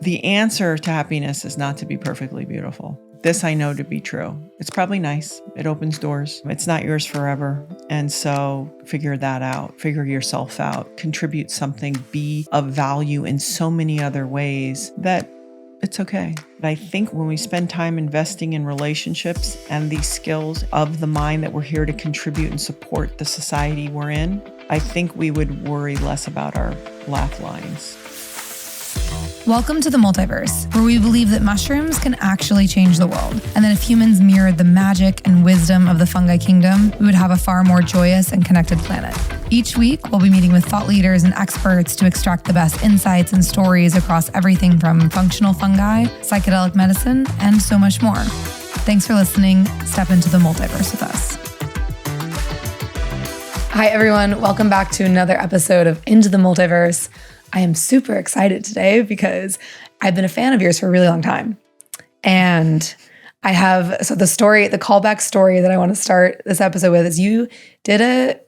the answer to happiness is not to be perfectly beautiful. This I know to be true. It's probably nice. It opens doors. It's not yours forever. And so figure that out. Figure yourself out. Contribute something. Be of value in so many other ways that it's okay. But I think when we spend time investing in relationships and these skills of the mind that we're here to contribute and support the society we're in, I think we would worry less about our laugh lines. Welcome to the multiverse, where we believe that mushrooms can actually change the world, and that if humans mirrored the magic and wisdom of the fungi kingdom, we would have a far more joyous and connected planet. Each week, we'll be meeting with thought leaders and experts to extract the best insights and stories across everything from functional fungi, psychedelic medicine, and so much more. Thanks for listening. Step into the multiverse with us. Hi, everyone. Welcome back to another episode of Into the Multiverse. I am super excited today because I've been a fan of yours for a really long time. And I have, the callback story that I want to start this episode with is you did a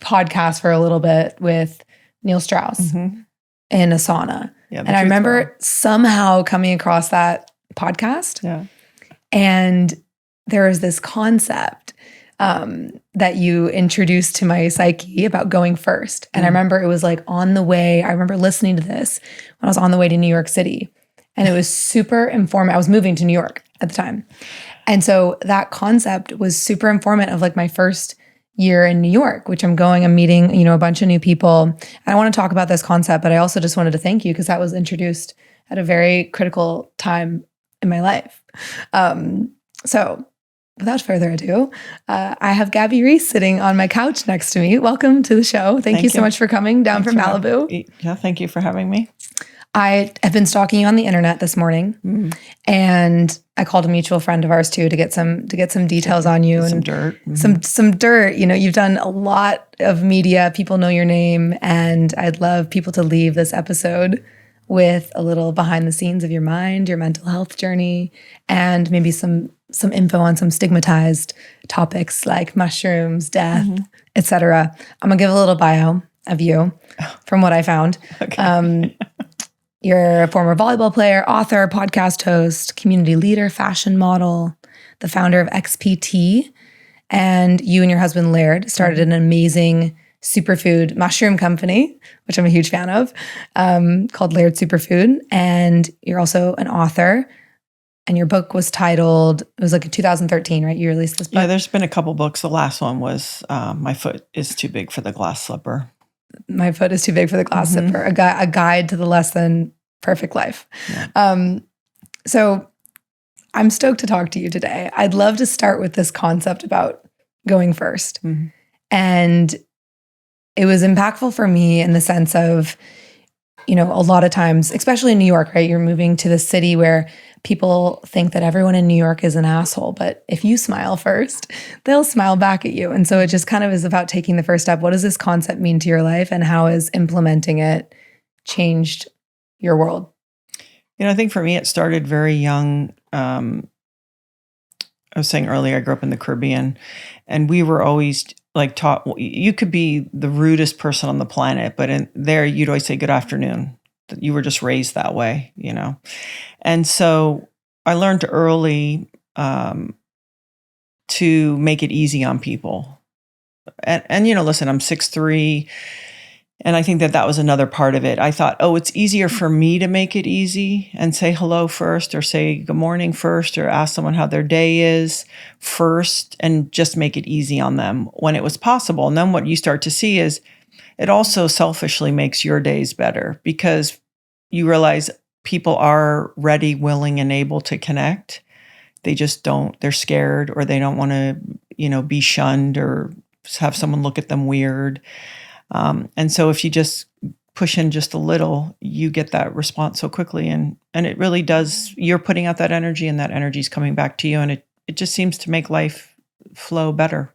podcast for a little bit with Neil Strauss in a sauna. Yeah, and I remember somehow coming across that podcast. Yeah. And there was this concept that you introduced to my psyche about going first. And I remember it was like on the way, I remember listening to this when I was on the way to New York City. And it was super informative. I was moving to New York at the time. And so that concept was super informative of like my first year in New York, which I'm meeting, a bunch of new people. And I want to talk about this concept, but I also just wanted to thank you because that was introduced at a very critical time in my life. So without further ado, I have Gabby Reece sitting on my couch next to me. Welcome to the show. Thank you so much for coming down from Malibu. Yeah, thank you for having me. I have been stalking you on the internet this morning, and I called a mutual friend of ours too to get some details on you and some dirt. Some dirt. You've done a lot of media. People know your name, and I'd love people to leave this episode with a little behind the scenes of your mind, your mental health journey, and maybe some info on some stigmatized topics like mushrooms, death, etc. I'm gonna give a little bio of you from what I found. Okay. You're a former volleyball player, author, podcast host, community leader, fashion model, the founder of XPT, and you and your husband LAIRD started an amazing superfood mushroom company, which I'm a huge fan of, called LAIRD Superfood. And you're also an author. And your book was titled, it was like in 2013, right? You released this book? Yeah, there's been a couple books. The last one was My Foot is Too Big for the Glass Slipper. My Foot is Too Big for the Glass Slipper, a guide to the less than perfect life. Yeah. So I'm stoked to talk to you today. I'd love to start with this concept about going first. And it was impactful for me in the sense of, a lot of times, especially in New York, right? You're moving to the city where people think that everyone in New York is an asshole, but if you smile first, they'll smile back at you. And so it just kind of is about taking the first step. What does this concept mean to your life, and how has implementing it changed your world? I think for me, it started very young. I was saying earlier, I grew up in the Caribbean, and we were always like taught, you could be the rudest person on the planet, but in there you'd always say good afternoon. You were just raised that way, And so I learned early to make it easy on people. And listen, I'm 6'3", and I think that was another part of it. I thought, it's easier for me to make it easy and say hello first, or say good morning first, or ask someone how their day is first, and just make it easy on them when it was possible. And then what you start to see is it also selfishly makes your days better, because you realize people are ready, willing, and able to connect. They just don't, they're scared, or they don't want to, be shunned or have someone look at them weird. And so if you just push in just a little, you get that response so quickly. And it really does, you're putting out that energy, and that energy is coming back to you. And it just seems to make life flow better.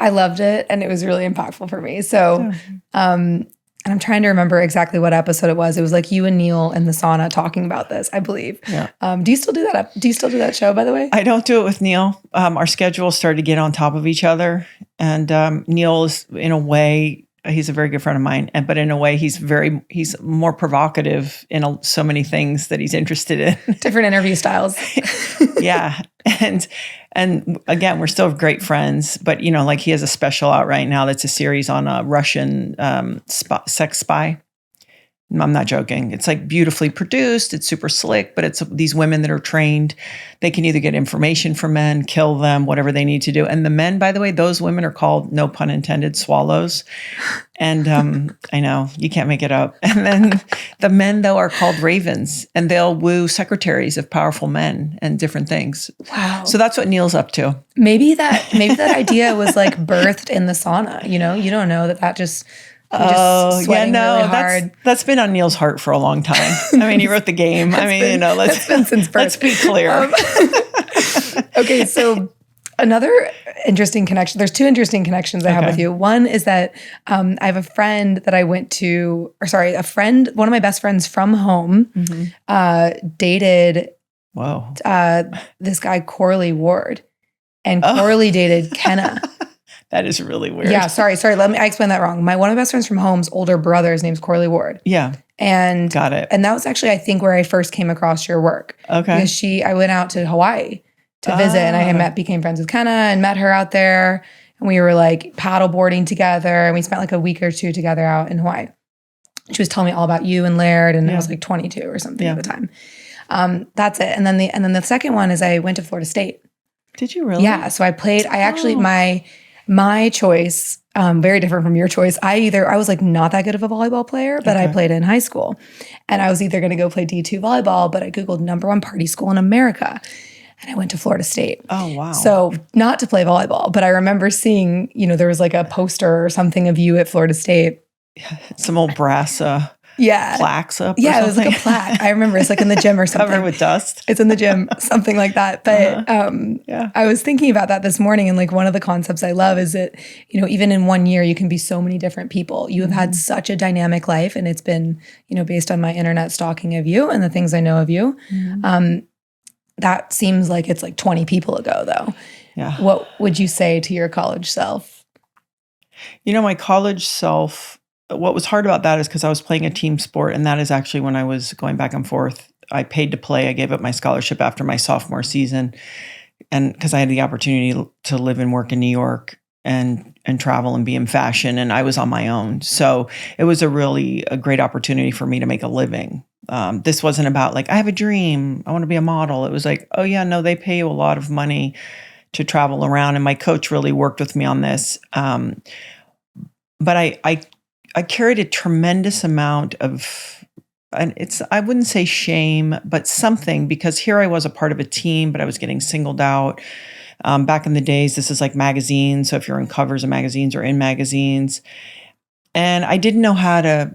I loved it. And it was really impactful for me. So, and I'm trying to remember exactly what episode it was. It was like you and Neil in the sauna talking about this, I believe. Yeah. Do you still do that? Do you still do that show, by the way? I don't do it with Neil. Our schedules started to get on top of each other. And Neil is, in a way, he's a very good friend of mine, but in a way, he's more provocative in so many things that he's interested in. Different interview styles. Yeah. And again, we're still great friends, but like he has a special out right now that's a series on a Russian sex spy. I'm not joking. It's like beautifully produced. It's super slick, but it's these women that are trained. They can either get information from men, kill them, whatever they need to do. And the men, by the way, those women are called, no pun intended, swallows. And I know, you can't make it up. And then the men, though, are called ravens, and they'll woo secretaries of powerful men and different things. Wow. So that's what Neil's up to. Maybe that idea was like birthed in the sauna. You don't know that just... really hard. That's been on Neil's heart for a long time. I mean, he wrote the game. That's been since birth. Let's be clear. Okay, so another interesting connection. There's two interesting connections I have with you. One is that I have a friend that I went to, one of my best friends from home, dated this guy Corley Ward, and Corley dated Kenna. That is really weird. Yeah, sorry. I explained that wrong. One of my best friends from home's older brother's name's Corley Ward. Yeah. And got it. And that was actually, I think, where I first came across your work. Okay. Because I went out to Hawaii to visit, and I became friends with Kenna and met her out there. And we were like paddle boarding together, and we spent like a week or two together out in Hawaii. She was telling me all about you and LAIRD, and I was like 22 or something at the time. That's it. And then the second one is I went to Florida State. Did you really? Yeah. So I played. I actually my choice, very different from your choice. I was like not that good of a volleyball player, but I played in high school, and I was either going to go play D2 volleyball, but I Googled #1 party school in America, and I went to Florida State. Oh, wow. So not to play volleyball, but I remember seeing, there was like a poster or something of you at Florida State. Some old brass plaques up. Yeah, it was like a plaque. I remember it's like in the gym or something. Covered with dust. It's in the gym, something like that. But I was thinking about that this morning, and like one of the concepts I love is that, even in 1 year, you can be so many different people. You have had such a dynamic life, and it's been, based on my internet stalking of you and the things I know of you. That seems like it's like 20 people ago, though. Yeah. What would you say to your college self? My college self, what was hard about that is because I was playing a team sport, and that is actually when I was going back and forth. I paid to play. I gave up my scholarship after my sophomore season, and because I had the opportunity to live and work in New York and travel and be in fashion, and I was on my own. So it was a great opportunity for me to make a living. This wasn't about like, I have a dream, I want to be a model. It was like, oh yeah, no, they pay you a lot of money to travel around, and my coach really worked with me on this. But I carried a tremendous amount of, and I wouldn't say shame, but something, because here I was a part of a team, but I was getting singled out. Back in the days, this is like magazines. So if you're in covers of magazines or in magazines, and I didn't know how to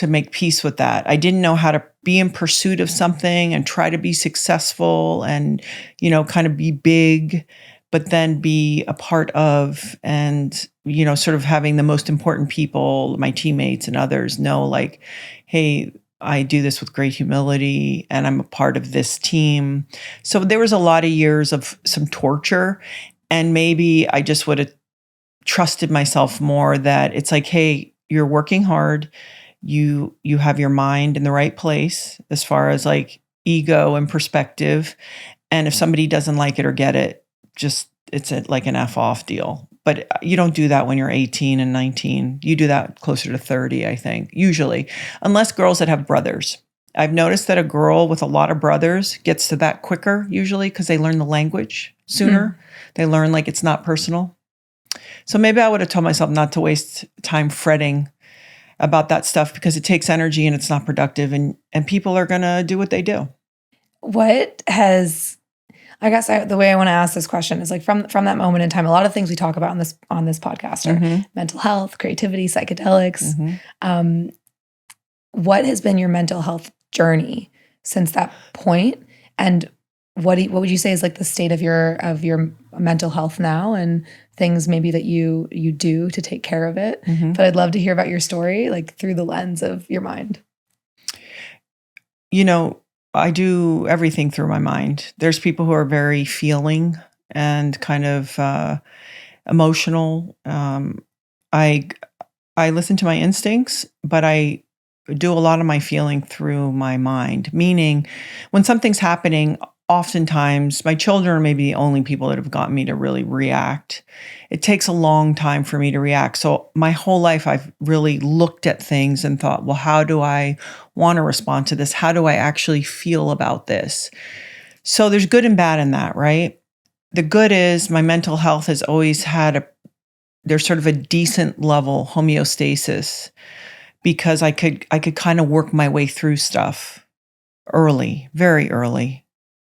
make peace with that. I didn't know how to be in pursuit of something and try to be successful and, kind of be big, but then be a part of, and, sort of having the most important people, my teammates and others, know like, hey, I do this with great humility and I'm a part of this team. So there was a lot of years of some torture, and maybe I just would have trusted myself more that it's like, hey, you're working hard. You have your mind in the right place as far as like ego and perspective. And if somebody doesn't like it or get it, it's like an F off deal. But you don't do that when you're 18 and 19. You do that closer to 30, I think, usually, unless girls that have brothers. I've noticed that a girl with a lot of brothers gets to that quicker, usually, because they learn the language sooner. They learn like it's not personal. So maybe I would have told myself not to waste time fretting about that stuff, because it takes energy and it's not productive, and people are going to do what they do. I guess the way I want to ask this question is like from that moment in time, a lot of things we talk about on this podcast are mental health, creativity, psychedelics. What has been your mental health journey since that point? And what would you say is like the state of your mental health now, and things maybe that you do to take care of it? But I'd love to hear about your story, like through the lens of your mind. I do everything through my mind. There's people who are very feeling and kind of emotional. I I listen to my instincts, but I do a lot of my feeling through my mind. Meaning, when something's happening, oftentimes my children are maybe the only people that have gotten me to really react. It takes a long time for me to react. So my whole life, I've really looked at things and thought, well, how do I want to respond to this? How do I actually feel about this? So there's good and bad in that, right? The good is my mental health has always had there's sort of a decent level homeostasis because I could kind of work my way through stuff early, very early.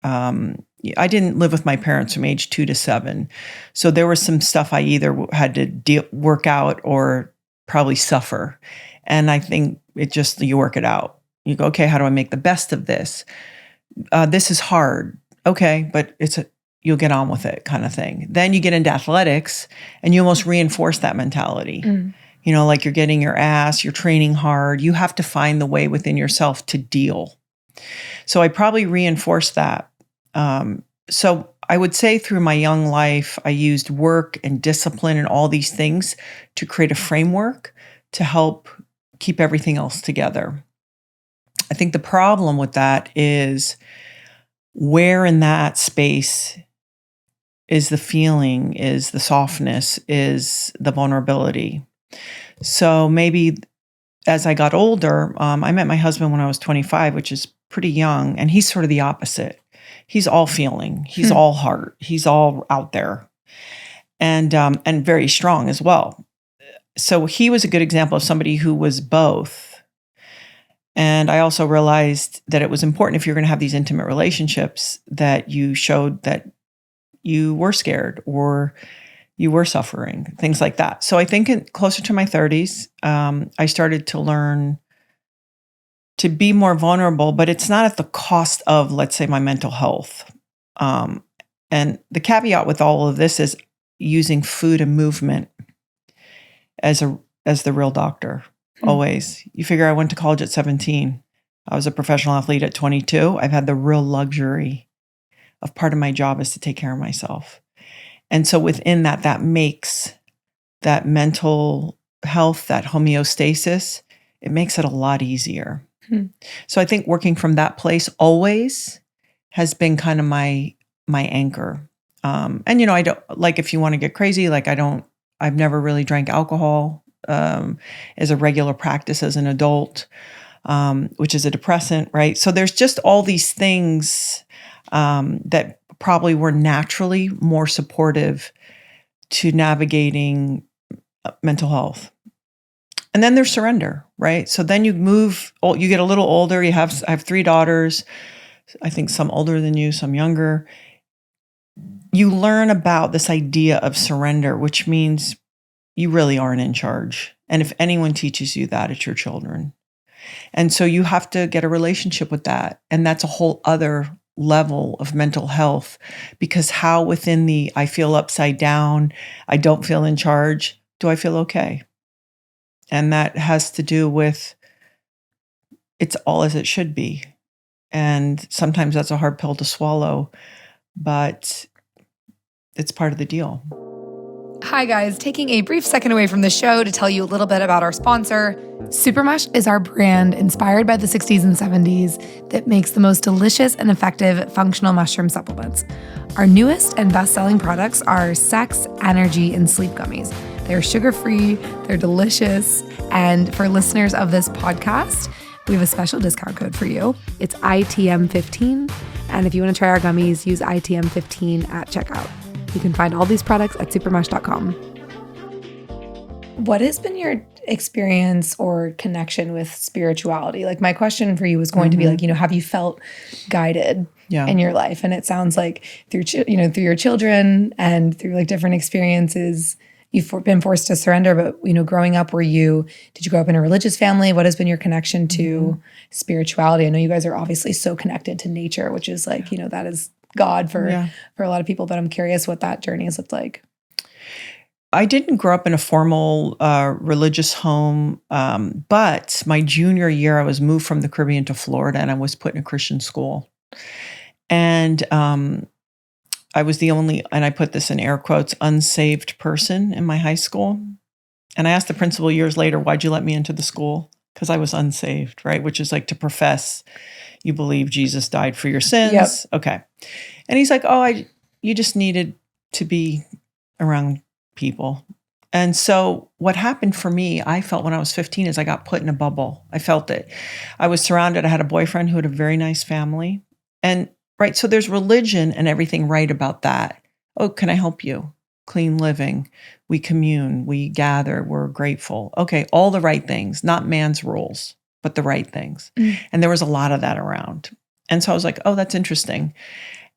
I didn't live with my parents from age 2 to 7. So there was some stuff I either had to work out or probably suffer. And I think you work it out. You go, okay, how do I make the best of this? This is hard. Okay, but you'll get on with it kind of thing. Then you get into athletics and you almost reinforce that mentality. Like you're getting your ass, you're training hard. You have to find the way within yourself to deal. So I probably reinforced that. So I would say through my young life, I used work and discipline and all these things to create a framework to help keep everything else together. I think the problem with that is where in that space is the feeling, is the softness, is the vulnerability. So maybe as I got older, I met my husband when I was 25, which is pretty young, and he's sort of the opposite. He's all feeling, he's all heart, he's all out there, and very strong as well. So he was a good example of somebody who was both. And I also realized that it was important if you're going to have these intimate relationships that you showed that you were scared or you were suffering, things like that. So I think closer to my 30s, I started to learn to be more vulnerable, but it's not at the cost of, let's say, my mental health. And the caveat with all of this is using food and movement as the real doctor. Always. You figure I went to college at 17. I was a professional athlete at 22. I've had the real luxury of part of my job is to take care of myself. And so within that makes that mental health, that homeostasis, it makes it a lot easier. So I think working from that place always has been kind of my anchor. And I don't, like, if you want to get crazy, like I've never really drank alcohol as a regular practice as an adult, which is a depressant, right? So there's just all these things that probably were naturally more supportive to navigating mental health. And then there's surrender, right? So then you get a little older. I have 3 daughters, I think some older than you, some younger. You learn about this idea of surrender, which means you really aren't in charge. And if anyone teaches you that, it's your children. And so you have to get a relationship with that. And that's a whole other level of mental health, because how within I feel upside down, I don't feel in charge, do I feel okay? And that has to do with it's all as it should be. And sometimes that's a hard pill to swallow, but it's part of the deal. Hi guys, taking a brief second away from the show to tell you a little bit about our sponsor. Supermush is our brand inspired by the 60s and 70s that makes the most delicious and effective functional mushroom supplements. Our newest and best-selling products are Sex, Energy, and Sleep Gummies. They're sugar-free, they're delicious, and for listeners of this podcast, we have a special discount code for you. It's ITM15, and if you want to try our gummies, use ITM15 at checkout. You can find all these products at supermush.com. What has been your experience or connection with spirituality? Like, my question for you was going to be like, have you felt guided in your life? And it sounds like through your children and through like different experiences, you've been forced to surrender. But, growing up, did you grow up in a religious family? What has been your connection to spirituality? I know you guys are obviously so connected to nature, which is like, that is God for a lot of people, but I'm curious what that journey has looked like. I didn't grow up in a formal religious home, but my junior year, I was moved from the Caribbean to Florida, and I was put in a Christian school. And I was the only, and I put this in air quotes, unsaved person in my high school. And I asked the principal years later, why'd you let me into the school? Because I was unsaved, right? Which is like to profess you believe Jesus died for your sins. Yep. Okay. And he's like, oh, you just needed to be around people. And so what happened for me, I felt when I was 15 is I got put in a bubble. I felt it. I was surrounded. I had a boyfriend who had a very nice family. And right, so there's religion and everything right about that. Oh, can I help you? Clean living. We commune. We gather. We're grateful. Okay, all the right things, not man's rules, but the right things. And there was a lot of that around. And so I was like, oh, that's interesting.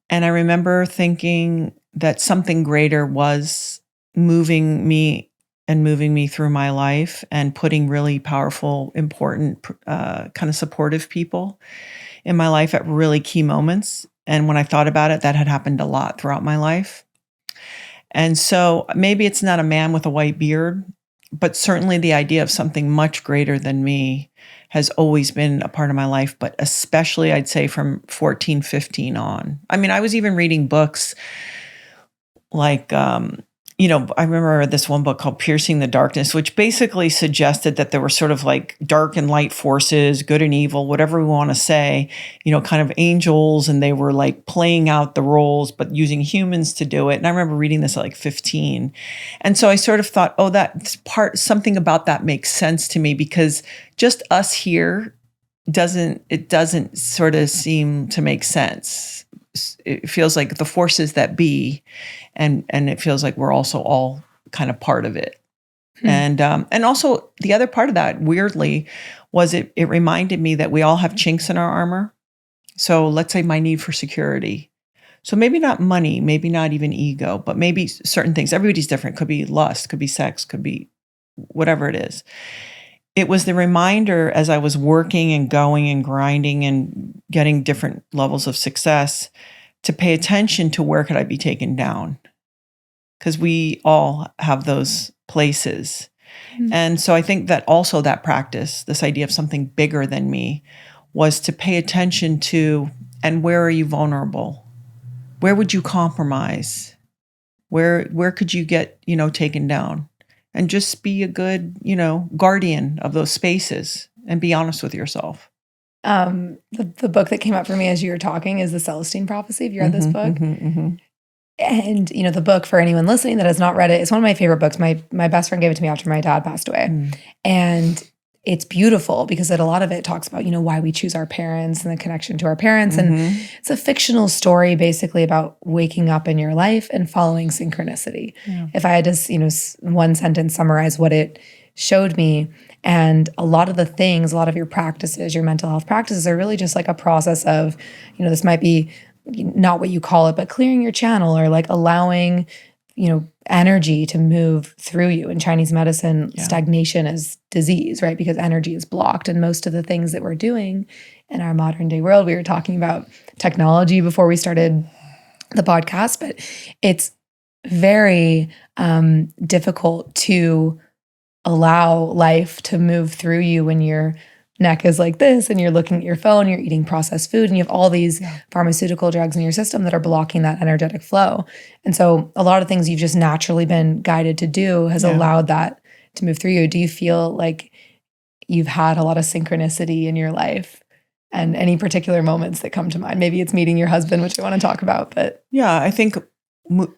And I remember thinking that something greater was moving me through my life and putting really powerful, important, kind of supportive people in my life at really key moments. And when I thought about it, that had happened a lot throughout my life. And so maybe it's not a man with a white beard, but certainly the idea of something much greater than me has always been a part of my life, but especially I'd say from 14, 15 on. I mean, I was even reading books like, I remember this one book called Piercing the Darkness, which basically suggested that there were sort of like dark and light forces, good and evil, whatever we want to say, kind of angels, and they were like playing out the roles, but using humans to do it. And I remember reading this at like 15. And so I sort of thought, oh, something about that makes sense to me, because just us here doesn't sort of seem to make sense. It feels like the forces that be, and it feels like we're also all kind of part of it. And also the other part of that, weirdly, was it reminded me that we all have chinks in our armor. So let's say my need for security. So maybe not money, maybe not even ego, but maybe certain things. Everybody's different. Could be lust, could be sex, could be whatever it is. It was the reminder as I was working and going and grinding and getting different levels of success to pay attention to where could I be taken down. Because we all have those places. And so I think that also that practice, this idea of something bigger than me, was to pay attention to, and where are you vulnerable? Where would you compromise? Where could you get, taken down? And just be a good, guardian of those spaces and be honest with yourself. The book that came up for me as you were talking is The Celestine Prophecy. Have you read this book? And, the book, for anyone listening that has not read it, it's one of my favorite books. My best friend gave it to me after my dad passed away. And it's beautiful because a lot of it talks about, why we choose our parents and the connection to our parents. And it's a fictional story basically about waking up in your life and following synchronicity. Yeah. If I had to, one sentence summarize what it showed me, and a lot of the things, a lot of your practices, your mental health practices are really just like a process of, this might be not what you call it, but clearing your channel or like allowing, energy to move through you. In Chinese medicine, stagnation is disease, right? Because energy is blocked. And most of the things that we're doing in our modern day world, we were talking about technology before we started the podcast, but it's very difficult to allow life to move through you when your neck is like this and you're looking at your phone, you're eating processed food, and you have all these pharmaceutical drugs in your system that are blocking that energetic flow. And so a lot of things you've just naturally been guided to do has allowed that to move through you. Do you feel like you've had a lot of synchronicity in your life, and any particular moments that come to mind? Maybe it's meeting your husband, which I want to talk about, but yeah, I think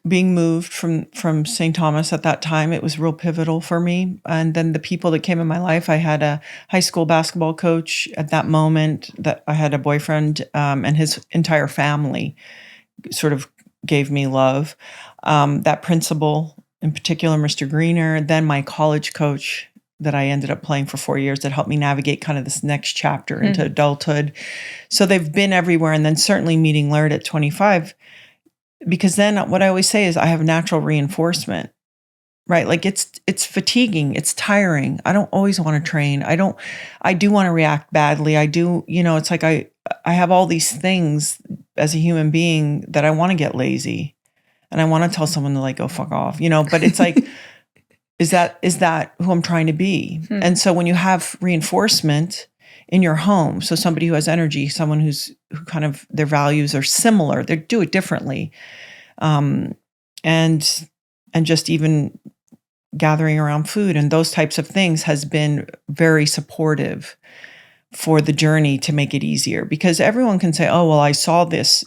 being moved from St. Thomas at that time, it was real pivotal for me. And then the people that came in my life, I had a high school basketball coach at that moment, that I had a boyfriend, and his entire family sort of gave me love. That principal in particular, Mr. Greener, then my college coach that I ended up playing for 4 years that helped me navigate kind of this next chapter into adulthood. So they've been everywhere. And then certainly meeting LAIRD at 25, because then what I always say is I have natural reinforcement, right? Like it's fatiguing, it's tiring. I don't always want to train. I do want to react badly. I do, it's like I have all these things as a human being that I want to get lazy and I want to tell someone to like, go fuck off, but it's like, is that who I'm trying to be? And so when you have reinforcement in your home, so somebody who has energy, someone who kind of their values are similar, they do it differently, and just even gathering around food and those types of things has been very supportive for the journey to make it easier, because everyone can say, oh, well, I saw these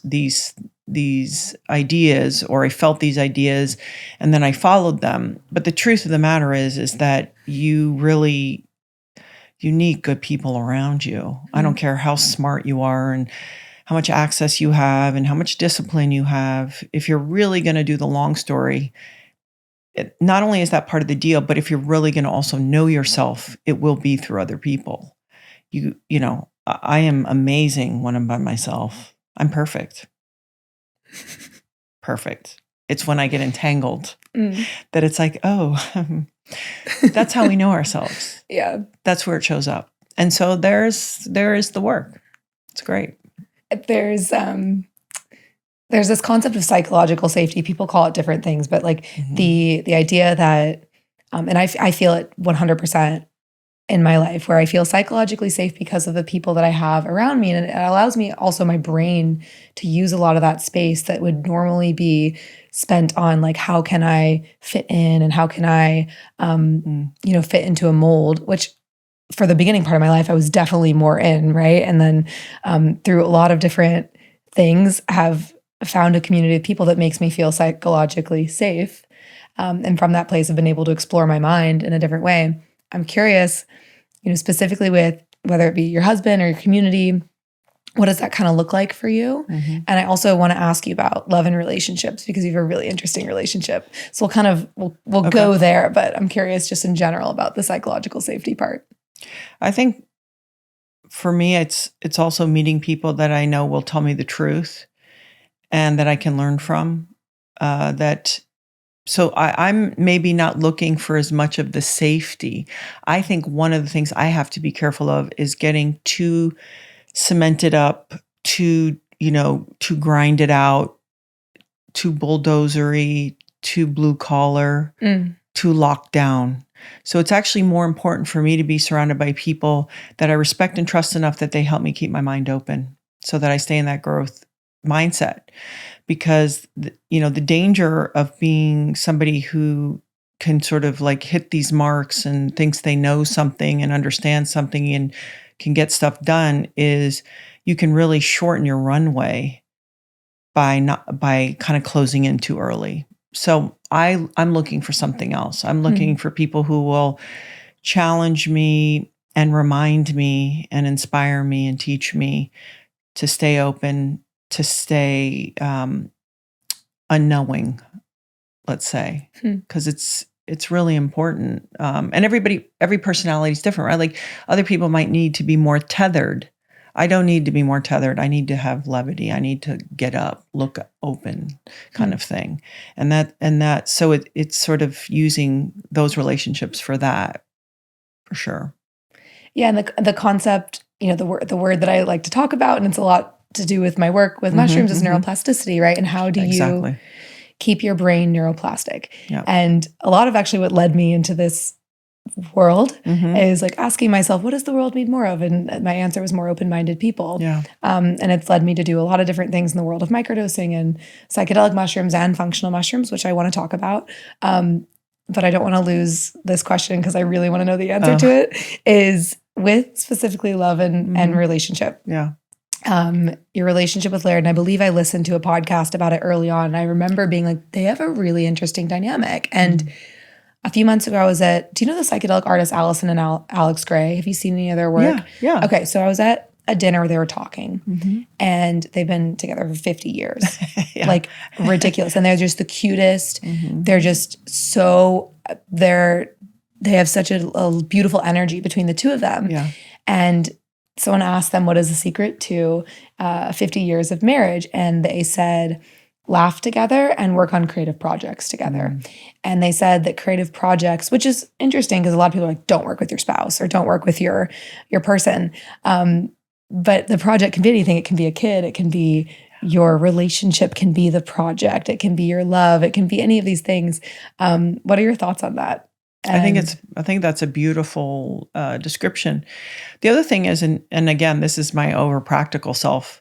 ideas, or I felt these ideas and then I followed them. But the truth of the matter is that you need good people around you. I don't care how smart you are and how much access you have and how much discipline you have. If you're really going to do the long story, not only is that part of the deal, but if you're really going to also know yourself, it will be through other people. I am amazing when I'm by myself. I'm perfect. Perfect. It's when I get entangled that it's like, oh, that's how we know ourselves. Yeah. That's where it shows up. And so there is the work. It's great. There's this concept of psychological safety. People call it different things, but like the idea that, and I feel it 100% in my life, where I feel psychologically safe because of the people that I have around me. And it allows me also, my brain, to use a lot of that space that would normally be spent on like, how can I fit in and how can I, fit into a mold, which for the beginning part of my life, I was definitely more in, right? And then through a lot of different things, have found a community of people that makes me feel psychologically safe. And from that place, I've been able to explore my mind in a different way. I'm curious, specifically with whether it be your husband or your community, what does that kind of look like for you? And I also want to ask you about love and relationships, because you have a really interesting relationship. So we'll Okay. go there, but I'm curious just in general about the psychological safety part. I think for me, it's also meeting people that I know will tell me the truth and that I can learn from. So I'm maybe not looking for as much of the safety. I think one of the things I have to be careful of is getting too cemented up, too grind it out, too bulldozery, too blue collar, too locked down. So it's actually more important for me to be surrounded by people that I respect and trust enough that they help me keep my mind open so that I stay in that growth mindset. Because, the danger of being somebody who can sort of like hit these marks and thinks they know something and understand something and can get stuff done is you can really shorten your runway by kind of closing in too early. So I'm looking for something else. I'm looking for people who will challenge me and remind me and inspire me and teach me to stay open, to stay unknowing, let's say, because it's really important. And every personality is different, right? Like other people might need to be more tethered. I don't need to be more tethered. I need to have levity. I need to get up, look open, kind of thing. And that. So it's sort of using those relationships for that, for sure. Yeah, and the concept, the word that I like to talk about, and it's a lot to do with my work with mushrooms, is neuroplasticity, right? And how do you keep your brain neuroplastic? Yep. And a lot of actually what led me into this world is like asking myself, what does the world need more of? And my answer was more open-minded people. Yeah. And it's led me to do a lot of different things in the world of microdosing and psychedelic mushrooms and functional mushrooms, which I want to talk about. But I don't want to lose this question because I really want to know the answer to it, is with specifically love and relationship. Yeah. Your relationship with LAIRD, and I believe I listened to a podcast about it early on. And I remember being like, they have a really interesting dynamic. And a few months ago, I was at, do you know the psychedelic artists Allison and Alex Gray? Have you seen any of their work? Yeah. Okay, so I was at a dinner where they were talking, and they've been together for 50 years. Like ridiculous. And they're just the cutest. They're just so, they have such a beautiful energy between the two of them. Yeah. And someone asked them, what is the secret to 50 years of marriage? And they said, laugh together and work on creative projects together. And they said that creative projects, which is interesting because a lot of people are like, don't work with your spouse or don't work with your person. But the project can be anything. It can be a kid. It can be your relationship, can be the project. It can be your love. It can be any of these things. What are your thoughts on that? I think that's a beautiful description. The other thing is, and again, this is my over practical self.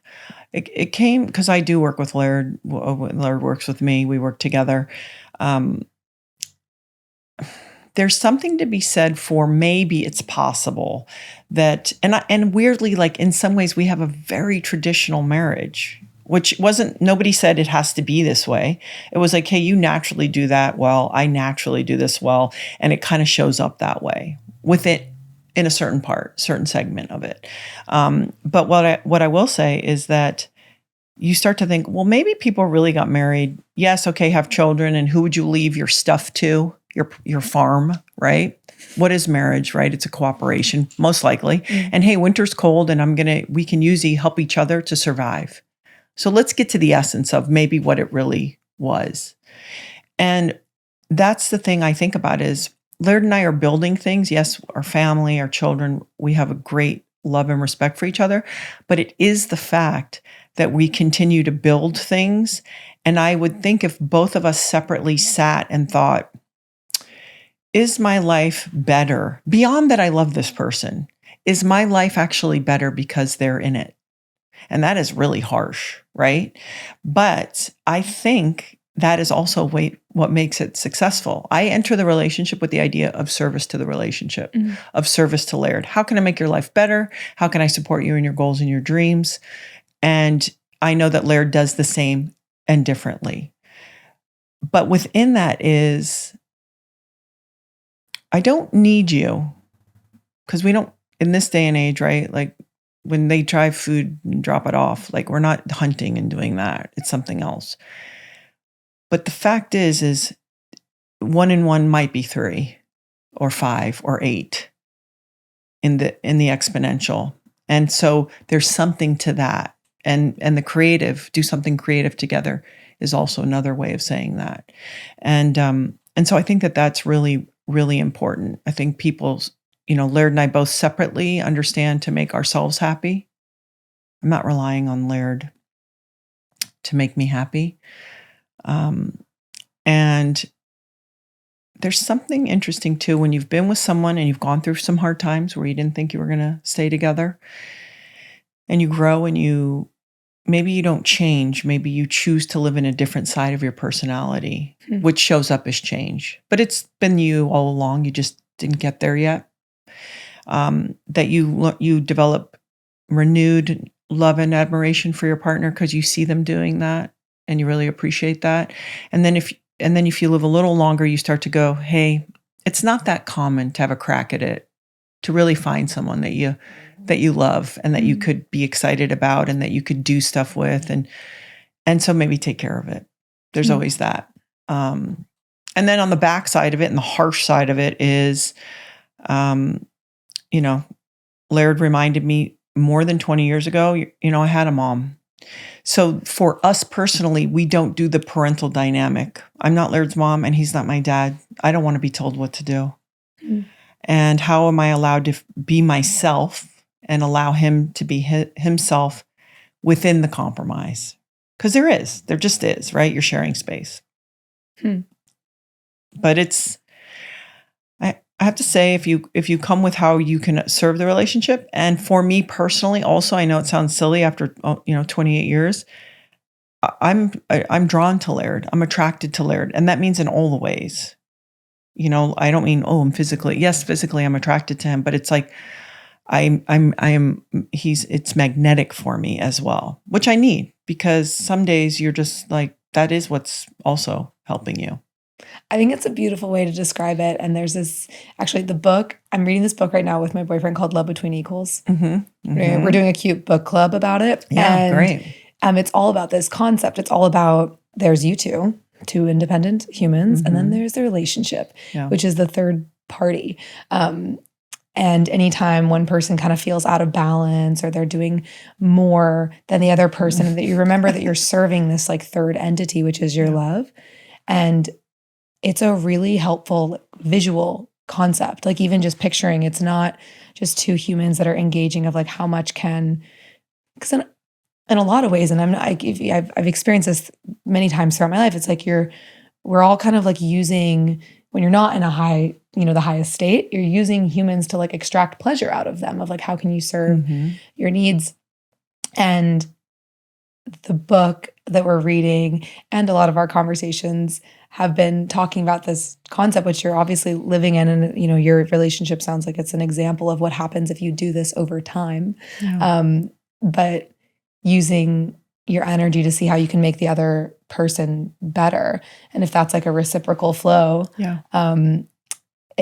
It came because I do work with LAIRD. LAIRD works with me. We work together. there's something to be said for maybe it's possible that, and weirdly, like in some ways we have a very traditional marriage, which wasn't, nobody said it has to be this way. It was like, hey, you naturally do that well, I naturally do this well. And it kind of shows up that way with it in a certain segment of it. But what I will say is that you start to think, well, maybe people really got married. Yes, okay, have children, and who would you leave your stuff to? Your farm, right? What is marriage, right? It's a cooperation, most likely. Mm-hmm. And hey, winter's cold, and we can usually help each other to survive. So let's get to the essence of maybe what it really was. And that's the thing I think about is Laird and I are building things. Yes, our family, our children, we have a great love and respect for each other, but it is the fact that we continue to build things. And I would think if both of us separately sat and thought, is my life better beyond that I love this person? Is my life actually better because they're in it? And that is really harsh, right? But I think that is also what makes it successful. I enter the relationship with the idea of service to the relationship, of service to Laird. How can I make your life better? How can I support you in your goals and your dreams? And I know that Laird does the same and differently. But within that is, I don't need you, because we don't, in this day and age, right? Like when they drive food and drop it off, like we're not hunting and doing that. It's something else. But the fact is 1 and 1 might be 3 or 5 or 8 in the exponential. And so there's something to that. And the creative, do something creative together is also another way of saying that. And so I think that that's really, really important. I think people, Laird and I both separately understand to make ourselves happy. I'm not relying on Laird to make me happy. And there's something interesting too, when you've been with someone and you've gone through some hard times where you didn't think you were going to stay together, and you grow and maybe you don't change. Maybe you choose to live in a different side of your personality, which shows up as change, but it's been you all along. You just didn't get there yet. That you develop renewed love and admiration for your partner because you see them doing that and you really appreciate that. And then if you live a little longer, you start to go, hey, it's not that common to have a crack at it, to really find someone that you love and that you could be excited about and that you could do stuff with. And so maybe take care of it. There's always that. And then on the back side of it and the harsh side of it is, Laird reminded me more than 20 years ago, I had a mom. So for us personally, we don't do the parental dynamic. I'm not Laird's mom and he's not my dad. I don't want to be told what to do. And how am I allowed to be myself and allow him to be himself within the compromise? Because there just is, right? You're sharing space. But I have to say, if you come with how you can serve the relationship, and for me personally, also, I know it sounds silly after 28 years, I'm drawn to Laird. I'm attracted to Laird, and that means in all the ways. I don't mean I'm physically. Yes, physically I'm attracted to him, but it's like it's magnetic for me as well, which I need, because some days you're just like, that is what's also helping you. I think it's a beautiful way to describe it. And there's I'm reading this book right now with my boyfriend called Love Between Equals. We're doing a cute book club about it. Yeah, great. It's all about this concept. It's all about, there's you two independent humans, and then there's the relationship, which is the third party. And anytime one person kind of feels out of balance or they're doing more than the other person, that you remember that you're serving this like third entity, which is your love. And it's a really helpful visual concept. Like even just picturing, it's not just two humans that are engaging of like how much because in a lot of ways, and I've experienced this many times throughout my life, it's like we're all kind of like using, when you're not in a high, the highest state, you're using humans to like extract pleasure out of them, of like, how can you serve your needs? And the book that we're reading and a lot of our conversations have been talking about this concept, which you're obviously living in. And, your relationship sounds like it's an example of what happens if you do this over time. Yeah. But using your energy to see how you can make the other person better. And if that's like a reciprocal flow, Yeah.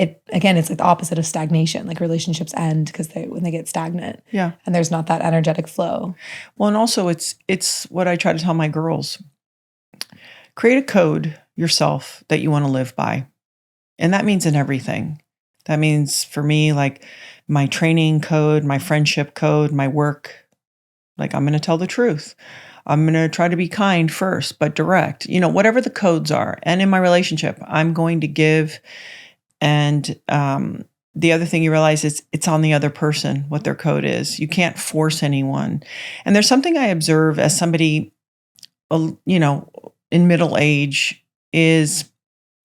It's like the opposite of stagnation. Like relationships end because when they get stagnant. Yeah. And there's not that energetic flow. Well, and also it's what I try to tell my girls. Create a code yourself that you want to live by. And that means in everything. That means for me, like my training code, my friendship code, my work, like I'm going to tell the truth. I'm going to try to be kind first, but direct, whatever the codes are. And in my relationship, I'm going to give. And the other thing you realize is it's on the other person what their code is. You can't force anyone. And there's something I observe as somebody, in middle age is,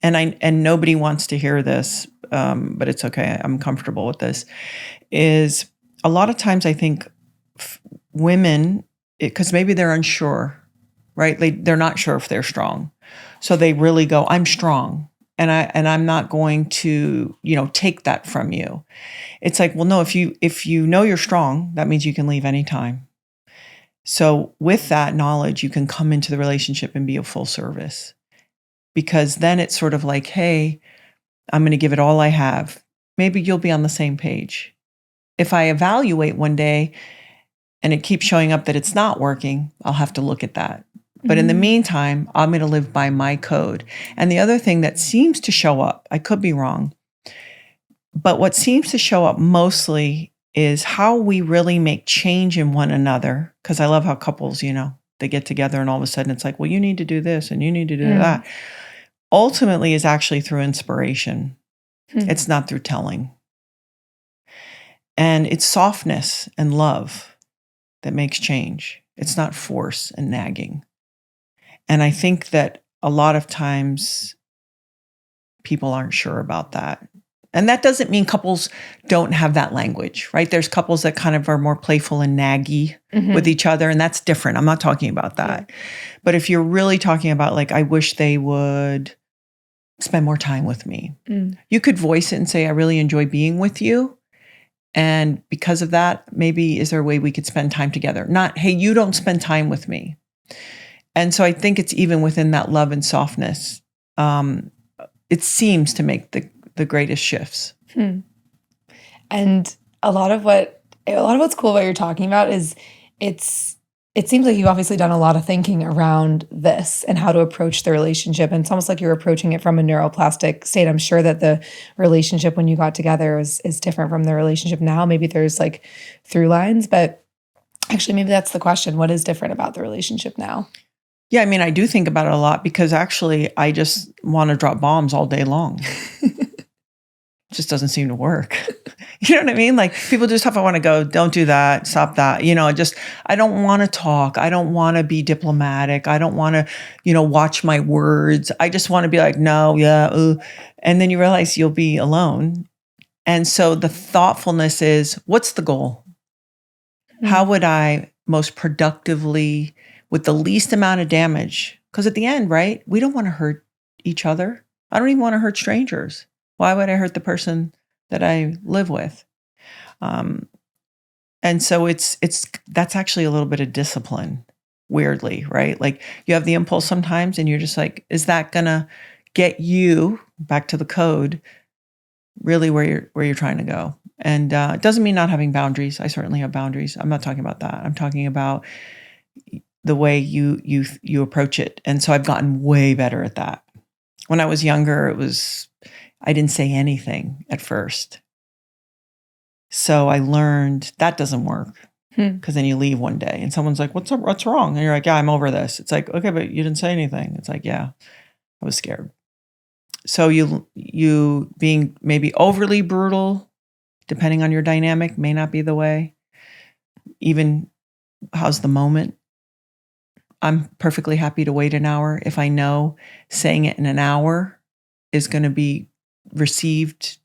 and nobody wants to hear this, but it's okay. I'm comfortable with this. Is a lot of times I think women, because maybe they're unsure, right? They're not sure if they're strong, so they really go, "I'm strong." And I'm not going to, take that from you. It's like, well, no, if you know you're strong, that means you can leave anytime. So with that knowledge, you can come into the relationship and be of full service, because then it's sort of like, hey, I'm going to give it all I have. Maybe you'll be on the same page. If I evaluate one day and it keeps showing up that it's not working, I'll have to look at that. But in the meantime, I'm going to live by my code. And the other thing that seems to show up, I could be wrong, but what seems to show up mostly is how we really make change in one another. Because I love how couples, they get together and all of a sudden it's like, well, you need to do this and you need to do that. Ultimately is actually through inspiration. It's not through telling. And it's softness and love that makes change. It's not force and nagging. And I think that a lot of times people aren't sure about that. And that doesn't mean couples don't have that language, right? There's couples that kind of are more playful and naggy with each other, and that's different. I'm not talking about that. Yeah. But if you're really talking about like, I wish they would spend more time with me, you could voice it and say, I really enjoy being with you. And because of that, maybe is there a way we could spend time together? Not, hey, you don't spend time with me. And so I think it's even within that love and softness, it seems to make the greatest shifts. And a lot of what's cool about what you're talking about is it seems like you've obviously done a lot of thinking around this and how to approach the relationship. And it's almost like you're approaching it from a neuroplastic state. I'm sure that the relationship when you got together is different from the relationship now. Maybe there's like through lines, but actually maybe that's the question. What is different about the relationship now? Yeah, I mean, I do think about it a lot because actually I just want to drop bombs all day long. It just doesn't seem to work. You know what I mean? Like people do stuff, I want to go, don't do that, stop that. I don't want to talk. I don't want to be diplomatic. I don't want to, watch my words. I just want to be like, no, yeah. And then you realize you'll be alone. And so the thoughtfulness is, what's the goal? How would I most productively, with the least amount of damage? Because at the end, right, we don't want to hurt each other. I don't even want to hurt strangers. Why would I hurt the person that I live with? And so that's actually a little bit of discipline, weirdly, right? Like you have the impulse sometimes and you're just like, is that gonna get you back to the code really where you're trying to go? And it doesn't mean not having boundaries. I certainly have boundaries. I'm not talking about that. I'm talking about the way you approach it. And so I've gotten way better at that. When I was younger, I didn't say anything at first. So I learned that doesn't work because then you leave one day and someone's like, what's wrong? And you're like, yeah, I'm over this. It's like, okay, but you didn't say anything. It's like, yeah, I was scared. So you being maybe overly brutal, depending on your dynamic, may not be the way. Even how's the moment? I'm perfectly happy to wait an hour if I know saying it in an hour is going to be received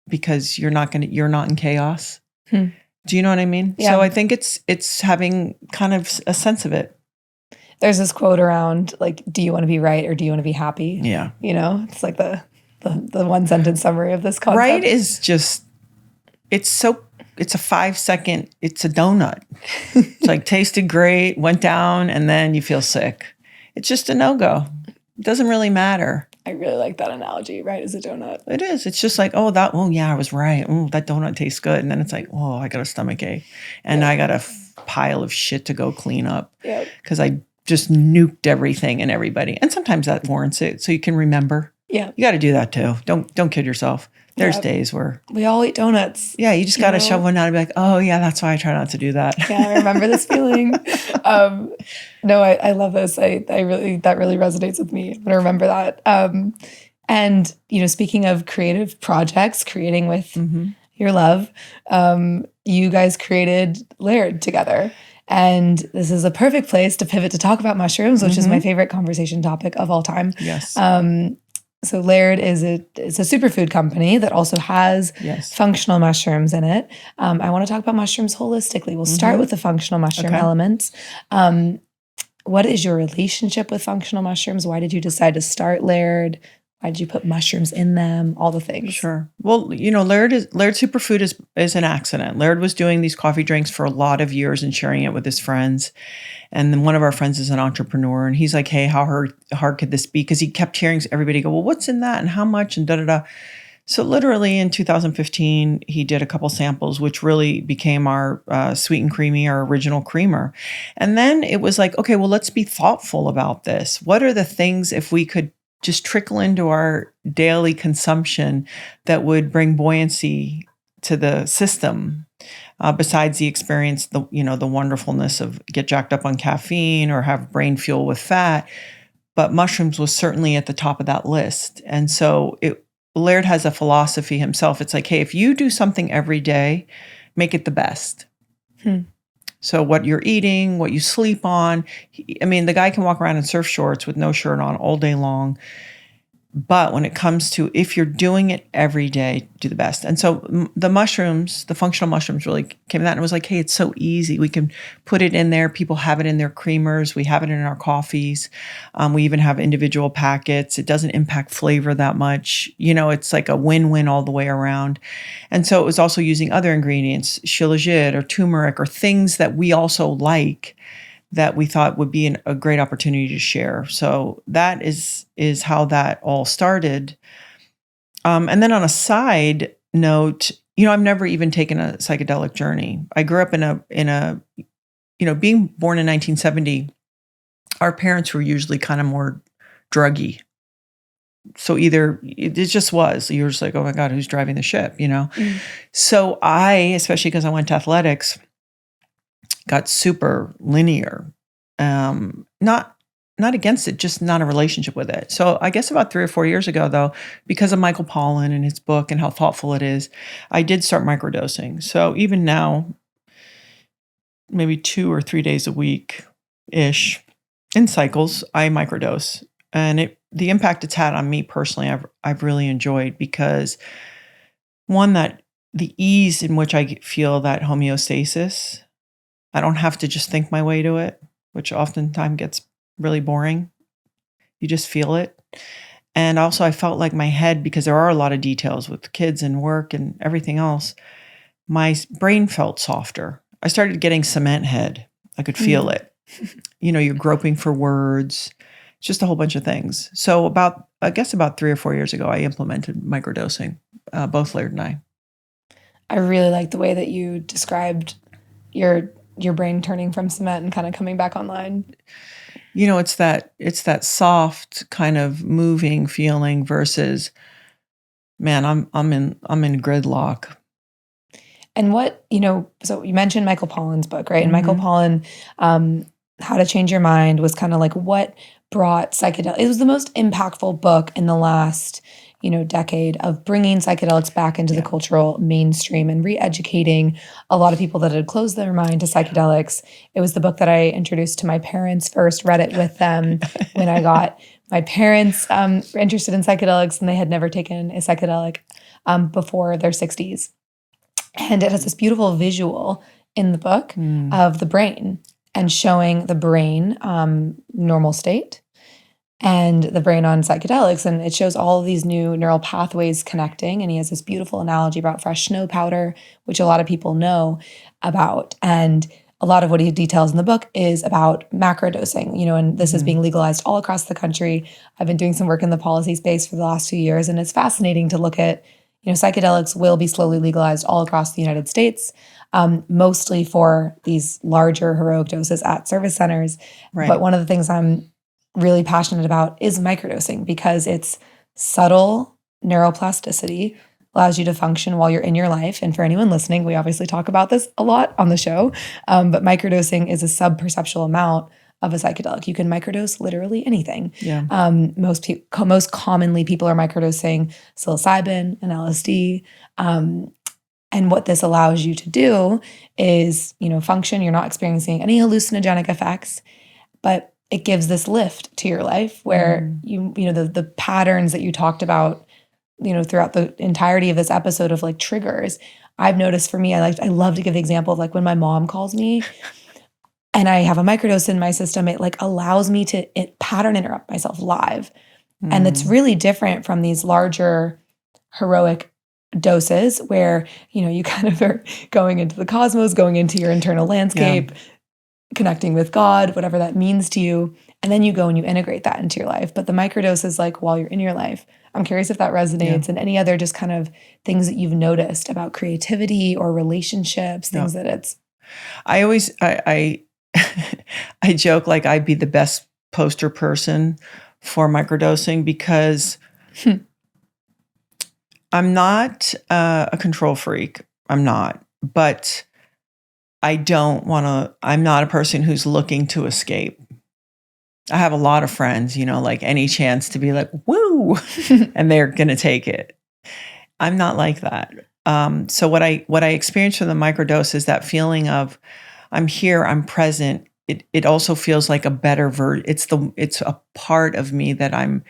because you're not in chaos. Do you know what I mean? Yeah. So I think it's having kind of a sense of it. There's this quote around like, do you want to be right or do you want to be happy? Yeah. You know, it's like the one sentence summary of this concept. Right is just, it's a 5-second, it's a donut. It's like tasted great, went down, and then you feel sick. It's just a no-go. It doesn't really matter. I really like that analogy, right? As a donut. It is. It's just like, oh yeah, I was right. Oh, that donut tastes good. And then it's like, oh, I got a stomach ache. And I got a pile of shit to go clean up. Yeah. Because I just nuked everything and everybody. And sometimes that warrants it. So you can remember. Yeah. You got to do that too. Don't kid yourself. There's days where we all eat donuts. Yeah, you just got to shove one out and be like, oh yeah, that's why I try not to do that. Yeah, I remember this feeling. No, I love this. That really resonates with me. I'm gonna remember that. And speaking of creative projects, creating with your love, you guys created LAIRD together. And this is a perfect place to pivot to talk about mushrooms, which is my favorite conversation topic of all time. Yes. So LAIRD is a superfood company that also has functional mushrooms in it. I want to talk about mushrooms holistically. We'll start with the functional mushroom elements. What is your relationship with functional mushrooms? Why did you decide to start LAIRD? Why did you put mushrooms in them? All the things. Sure. Well, LAIRD Superfood is an accident. LAIRD was doing these coffee drinks for a lot of years and sharing it with his friends. And then one of our friends is an entrepreneur, and he's like, hey, how hard could this be? Because he kept hearing everybody go, well, what's in that and how much and da-da-da. So literally in 2015, he did a couple samples, which really became our Sweet and Creamy, our original creamer. And then it was like, okay, well, let's be thoughtful about this. What are the things, if we could just trickle into our daily consumption, that would bring buoyancy to the system, besides the experience, the wonderfulness of get jacked up on caffeine or have brain fuel with fat. But mushrooms was certainly at the top of that list. And so LAIRD has a philosophy himself. It's like, hey, if you do something every day, make it the best. So what you're eating, what you sleep on. The guy can walk around in surf shorts with no shirt on all day long. But when it comes to, if you're doing it every day, do the best. And so the mushrooms, the functional mushrooms really came to that. And it was like, hey, it's so easy. We can put it in there. People have it in their creamers. We have it in our coffees. We even have individual packets. It doesn't impact flavor that much. It's like a win-win all the way around. And so it was also using other ingredients, shilajit or turmeric or things that we also like, that we thought would be a great opportunity to share. So that is how that all started. And then on a side note, I've never even taken a psychedelic journey. I grew up in a being born in 1970, our parents were usually kind of more druggy. So either it just was, you're just like, oh my God, who's driving the ship, So I, especially because I went to athletics, got super linear. Not against it, just not a relationship with it. So I guess about 3 or 4 years ago, though, because of Michael Pollan and his book and how thoughtful it is, I did start microdosing. So even now, maybe 2 or 3 days a week-ish in cycles, I microdose. And the impact it's had on me personally, I've really enjoyed, because one, that the ease in which I feel that homeostasis, I don't have to just think my way to it, which oftentimes gets really boring. You just feel it. And also I felt like my head, because there are a lot of details with kids and work and everything else, my brain felt softer. I started getting cement head. I could feel it. You're groping for words, just a whole bunch of things. So about 3 or 4 years ago, I implemented microdosing, both LAIRD and I. I really like the way that you described your brain turning from cement and kind of coming back online. It's that soft kind of moving feeling versus, man, I'm in gridlock. And what, so you mentioned Michael Pollan's book, right? And Michael Pollan, How to Change Your Mind, was kind of like what brought psychedelics. It was the most impactful book in the last, decade of bringing psychedelics back into the cultural mainstream and re-educating a lot of people that had closed their mind to psychedelics. It was the book that I introduced to my parents first, read it with them when I got my parents were interested in psychedelics, and they had never taken a psychedelic before their 60s. And it has this beautiful visual in the book of the brain. and showing the brain normal state and the brain on psychedelics. And it shows all of these new neural pathways connecting. And he has this beautiful analogy about fresh snow powder, which a lot of people know about. And a lot of what he details in the book is about macrodosing, and this is being legalized all across the country. I've been doing some work in the policy space for the last few years, and it's fascinating to look at, psychedelics will be slowly legalized all across the United States, mostly for these larger heroic doses at service centers. Right. But one of the things I'm really passionate about is microdosing, because it's subtle neuroplasticity, allows you to function while you're in your life. And for anyone listening, we obviously talk about this a lot on the show, but microdosing is a sub-perceptual amount of a psychedelic. You can microdose literally anything. Yeah. Most commonly, people are microdosing psilocybin and LSD. And what this allows you to do is, function. You're not experiencing any hallucinogenic effects, but it gives this lift to your life where the patterns that you talked about, throughout the entirety of this episode of like triggers. I've noticed for me, I love to give the example of like when my mom calls me and I have a microdose in my system, it like allows me to pattern interrupt myself live. And it's really different from these larger heroic doses where, you kind of are going into the cosmos, going into your internal landscape, connecting with God, whatever that means to you. And then you go and you integrate that into your life. But the microdose is like while you're in your life. I'm curious if that resonates and any other just kind of things that you've noticed about creativity or relationships, things that it's. I always, I joke like I'd be the best poster person for microdosing because I'm not a control freak. I'm not, but I'm not a person who's looking to escape. I have a lot of friends, like any chance to be like, woo, and they're going to take it. I'm not like that. So what I experienced from the microdose is that feeling of I'm here, I'm present. It also feels like a better version. It's a part of me that I'm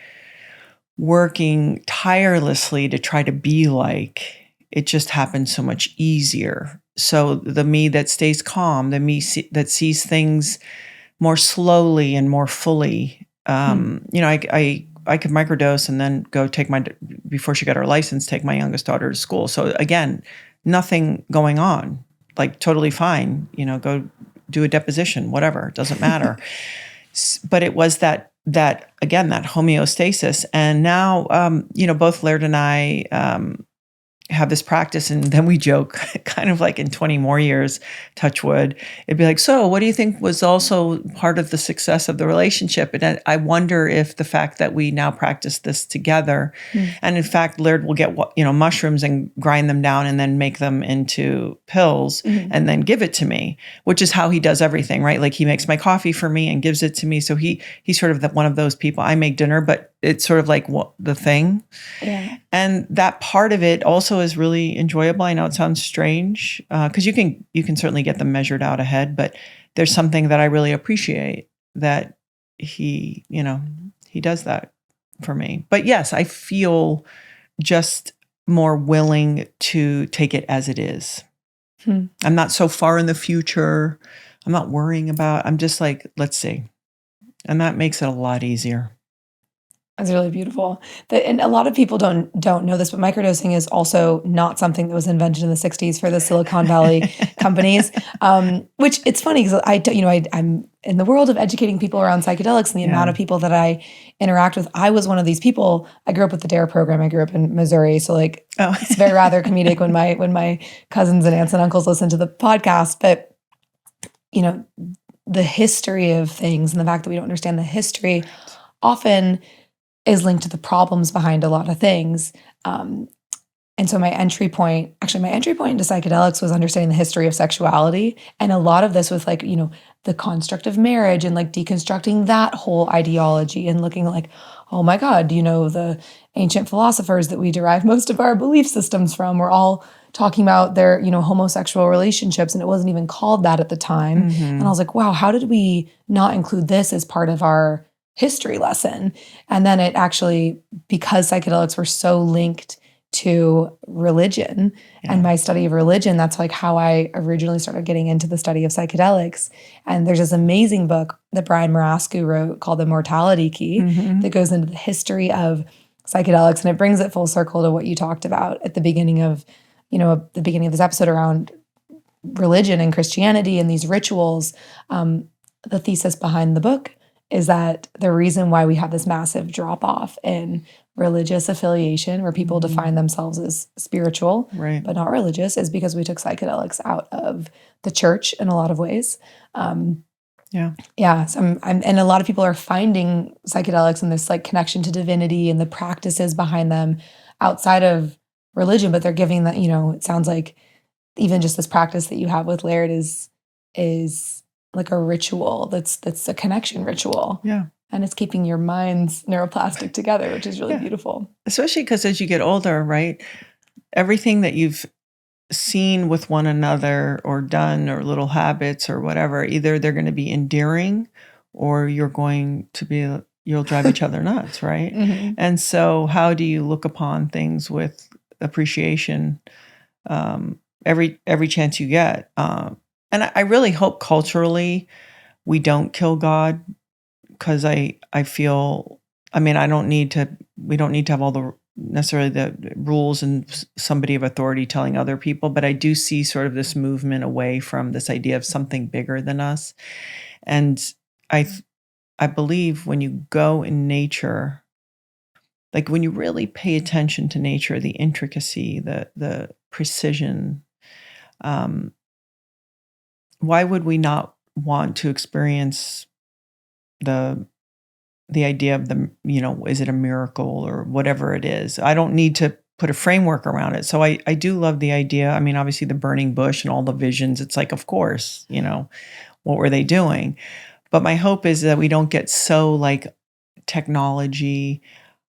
working tirelessly to try to be like. It just happens so much easier. So the me that stays calm, the me that sees things more slowly and more fully. I could microdose and then go before she got her license, take my youngest daughter to school. So again, nothing going on, like totally fine, go do a deposition, whatever, it doesn't matter. But it was that again, that homeostasis. And now, both LAIRD and I, have this practice, and then we joke kind of like in 20 more years, touch wood, it'd be like, so what do you think was also part of the success of the relationship? And I wonder if the fact that we now practice this together, and in fact, LAIRD will get, mushrooms and grind them down and then make them into pills and then give it to me, which is how he does everything, right? Like he makes my coffee for me and gives it to me. So he's sort of one of those people. I make dinner, but it's sort of like the thing. Yeah. And that part of it also is really enjoyable. I know it sounds strange because you can certainly get them measured out ahead, but there's something that I really appreciate that he does that for me. But yes, I feel just more willing to take it as it is. I'm not so far in the future. I'm not worrying about, I'm just like, let's see. And that makes it a lot easier. That's really beautiful. And a lot of people don't know this, but microdosing is also not something that was invented in the 60s for the Silicon Valley companies. Which it's funny because I'm in the world of educating people around psychedelics and the amount of people that I interact with. I was one of these people. I grew up with the DARE program. I grew up in Missouri, so it's very rather comedic when my cousins and aunts and uncles listen to the podcast. But the history of things and the fact that we don't understand the history often is linked to the problems behind a lot of things. And so my entry point into psychedelics was understanding the history of sexuality. And a lot of this was the construct of marriage and deconstructing that whole ideology and looking like, oh my God, the ancient philosophers that we derive most of our belief systems from were all talking about their, homosexual relationships. And it wasn't even called that at the time. And I was like, wow, how did we not include this as part of our history lesson? And then it actually, because psychedelics were so linked to religion and my study of religion. That's like how I originally started getting into the study of psychedelics. And there's this amazing book that Brian Marascu wrote called The Mortality Key that goes into the history of psychedelics. And it brings it full circle to what you talked about at the beginning of, the beginning of this episode around religion and Christianity and these rituals. The thesis behind the book is that the reason why we have this massive drop off in religious affiliation, where people define themselves as spiritual, but not religious, is because we took psychedelics out of the church in a lot of ways. Yeah. So and a lot of people are finding psychedelics and this like connection to divinity and the practices behind them outside of religion, but they're giving that, it sounds like even just this practice that you have with LAIRD is like a ritual that's a connection ritual. Yeah. And it's keeping your minds neuroplastic together, which is really beautiful. Especially because as you get older, right, everything that you've seen with one another or done or little habits or whatever, either they're going to be endearing or you'll drive each other nuts, right? And so how do you look upon things with appreciation every chance you get? And I really hope culturally we don't kill God, because I feel, we don't need to have all necessarily the rules and somebody of authority telling other people, but I do see sort of this movement away from this idea of something bigger than us. And I believe when you go in nature, like when you really pay attention to nature, the intricacy, the precision, why would we not want to experience the idea of is it a miracle or whatever it is? I don't need to put a framework around it. So I do love the idea. Obviously the burning bush and all the visions, it's like, of course, what were they doing? But my hope is that we don't get so like technology,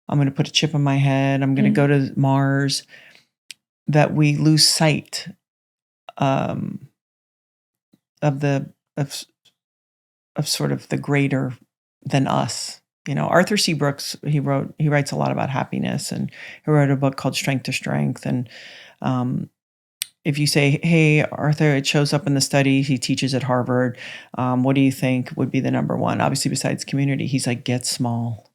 I'm going to put a chip in my head, I'm going to go to Mars, that we lose sight of sort of the greater than us. Arthur C. Brooks, he writes a lot about happiness, and he wrote a book called Strength to Strength. And if you say, hey, Arthur, it shows up in the study, he teaches at Harvard, what do you think would be the number one? Obviously, besides community, he's like, get small.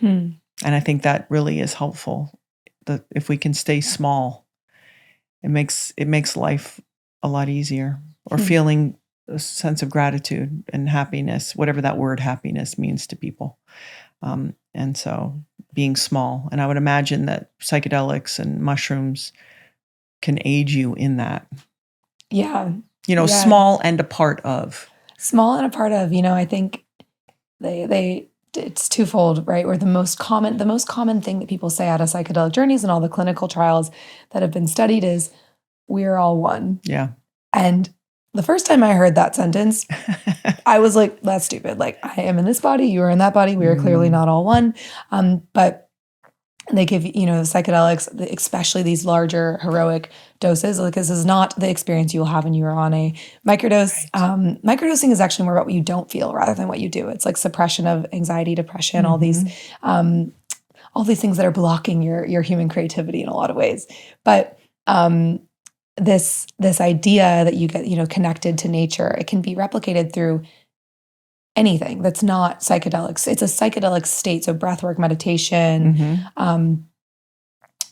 And I think that really is helpful. If we can stay small, it makes life a lot easier, or feeling a sense of gratitude and happiness, whatever that word happiness means to people. And so being small, and I would imagine that psychedelics and mushrooms can aid you in that. Yeah. Small and a part of. Small and a part of, I think it's twofold, right? Where the most common thing that people say out of psychedelic journeys and all the clinical trials that have been studied is, we're all one. Yeah. And the first time I heard that sentence, I was like, that's stupid. Like, I am in this body, you are in that body. We are clearly not all one. But they give, psychedelics, especially these larger heroic doses. Like, this is not the experience you will have when you are on a microdose. Right. Microdosing is actually more about what you don't feel rather than what you do. It's like suppression of anxiety, depression, all these things that are blocking your human creativity in a lot of ways. But this idea that you get, connected to nature, it can be replicated through anything that's not psychedelics. It's a psychedelic state. So breathwork, meditation,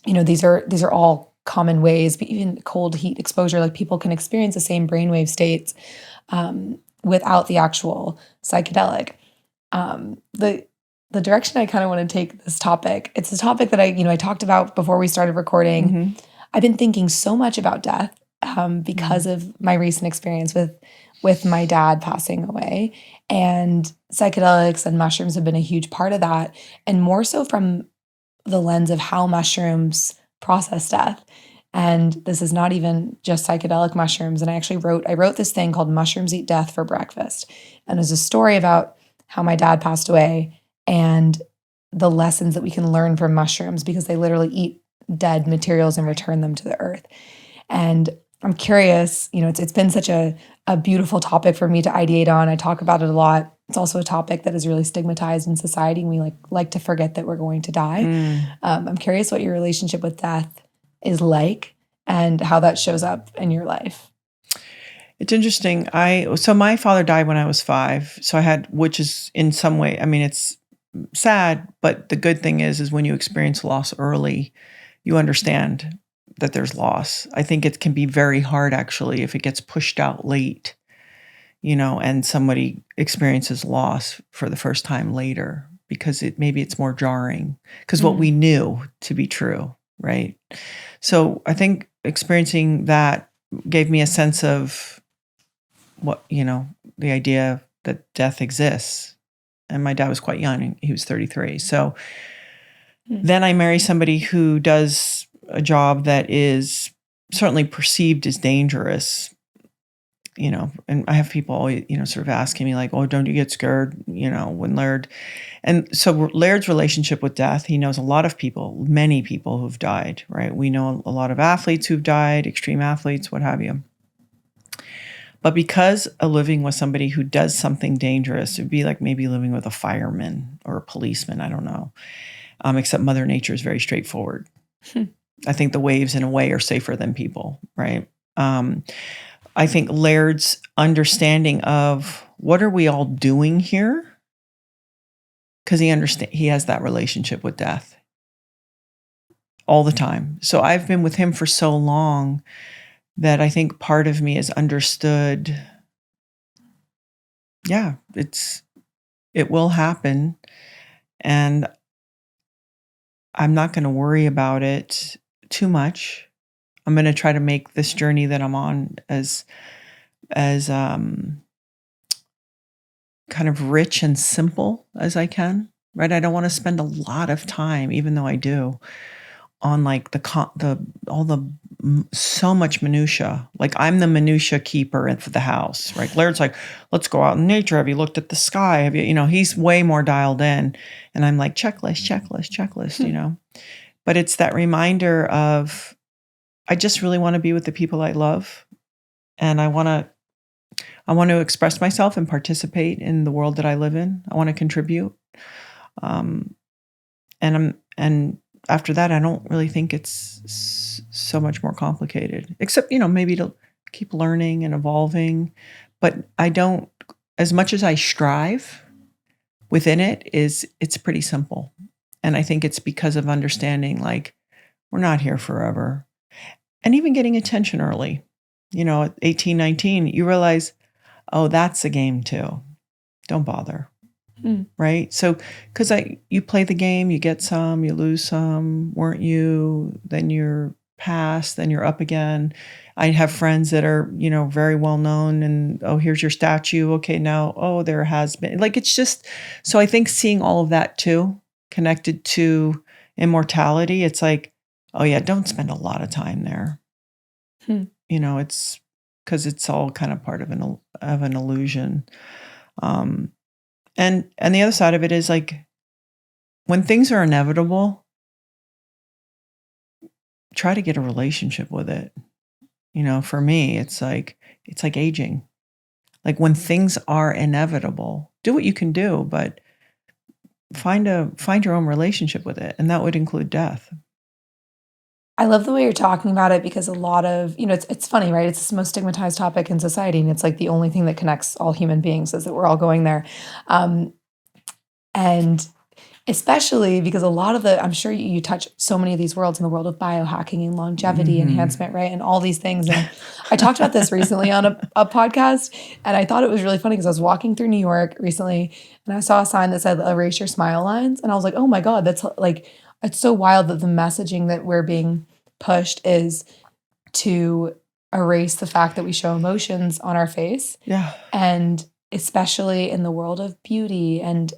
these are all common ways, but even cold heat exposure, like people can experience the same brainwave states without the actual psychedelic. The direction I kind of want to take this topic, it's a topic that I talked about before we started recording. I've been thinking so much about death because of my recent experience with my dad passing away, and psychedelics and mushrooms have been a huge part of that, and more so from the lens of how mushrooms process death. And this is not even just psychedelic mushrooms. And I wrote this thing called Mushrooms Eat Death for Breakfast. And it was a story about how my dad passed away and the lessons that we can learn from mushrooms, because they literally eat dead materials and return them to the earth. And I'm curious, it's been such a beautiful topic for me to ideate on. I talk about it a lot it's also a topic that is really stigmatized in society, and we like to forget that we're going to die. I'm curious what your relationship with death is like and how that shows up in your life. It's interesting. So my father died when I was 5. So I had, which is in some way, I mean, it's sad, but the good thing is when you experience loss early, you understand that there's loss. I think it can be very hard actually if it gets pushed out late, and somebody experiences loss for the first time later, because maybe it's more jarring because what we knew to be true, right? So I think experiencing that gave me a sense of what, the idea that death exists. And my dad was quite young. He was 33. So then I marry somebody who does a job that is certainly perceived as dangerous, and I have people always, sort of asking me like, oh, don't you get scared, when LAIRD. And so LAIRD's relationship with death, he knows a lot of people, many people who've died, right? We know a lot of athletes who've died, extreme athletes, what have you. But because of living with somebody who does something dangerous, it'd be like maybe living with a fireman or a policeman, I don't know. Except Mother Nature is very straightforward. I think the waves in a way are safer than people, right? I think LAIRD's understanding of what are we all doing here, because he has that relationship with death all the time. So I've been with him for so long that I think part of me has understood, yeah, it will happen, and I'm not going to worry about it too much. I'm going to try to make this journey that I'm on as kind of rich and simple as I can, right? I don't want to spend a lot of time, even though I do, on like so much minutia. Like I'm the minutia keeper for the house, right? LAIRD's like, let's go out in nature. Have you looked at the sky? Have you, he's way more dialed in, and I'm like checklist, But it's that reminder of, I just really want to be with the people I love, and I want to express myself and participate in the world that I live in. I want to contribute, and after that, I don't really think it's so much more complicated. Except, maybe to keep learning and evolving, but I don't. As much as I strive within it's pretty simple, and I think it's because of understanding like we're not here forever. And even getting attention early, at 18, 19, you realize, oh, that's a game too. Don't bother. Right? So, because you play the game, you get some, you lose some, weren't you? Then you're past, then you're up again. I have friends that are, very well known, and, oh, here's your statue. Okay, now, oh, there has been. Like, it's just, so I think seeing all of that too, connected to immortality, it's like, oh yeah, don't spend a lot of time there. It's because it's all kind of part of an illusion. And the other side of it is like, when things are inevitable, try to get a relationship with it. For me, it's like aging. Like when things are inevitable, do what you can do, but find your own relationship with it. And that would include death. I love the way you're talking about it, because a lot of, it's funny, right? It's the most stigmatized topic in society. And it's like the only thing that connects all human beings is that we're all going there. And especially because a lot of I'm sure you touch so many of these worlds in the world of biohacking and longevity enhancement, right? And all these things. And I talked about this recently on a podcast, and I thought it was really funny because I was walking through New York recently and I saw a sign that said erase your smile lines. And I was like, oh my God, that's like, it's so wild that the messaging that we're being pushed is to erase the fact that we show emotions on our face. Yeah. And especially in the world of beauty and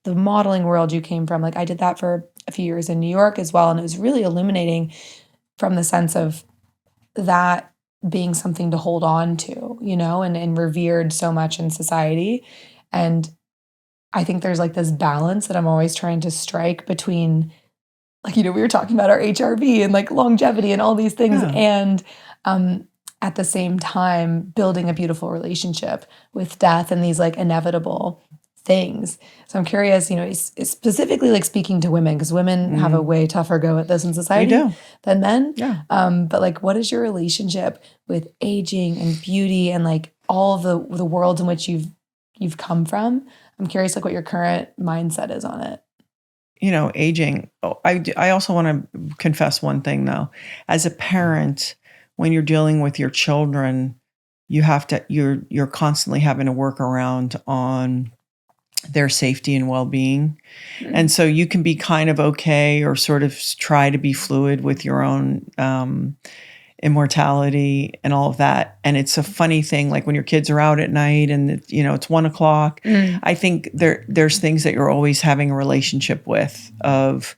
the modeling world you came from. Like I did that for a few years in New York as well. And it was really illuminating from the sense of that being something to hold on to, and revered so much in society. And I think there's like this balance that I'm always trying to strike between, like, we were talking about our HRV and like longevity and all these things. Yeah. And at the same time, building a beautiful relationship with death and these like inevitable things. So I'm curious, specifically like speaking to women, because women have a way tougher go at this in society than men. Yeah. But like, what is your relationship with aging and beauty and like all of the worlds in which you've come from? I'm curious like what your current mindset is on it. Aging. I also want to confess one thing though. As a parent, when you're dealing with your children, you're constantly having to work around on their safety and well-being. And so you can be kind of okay or sort of try to be fluid with your own immortality and all of that. And it's a funny thing, like when your kids are out at night and it's 1:00, I think there's things that you're always having a relationship with of,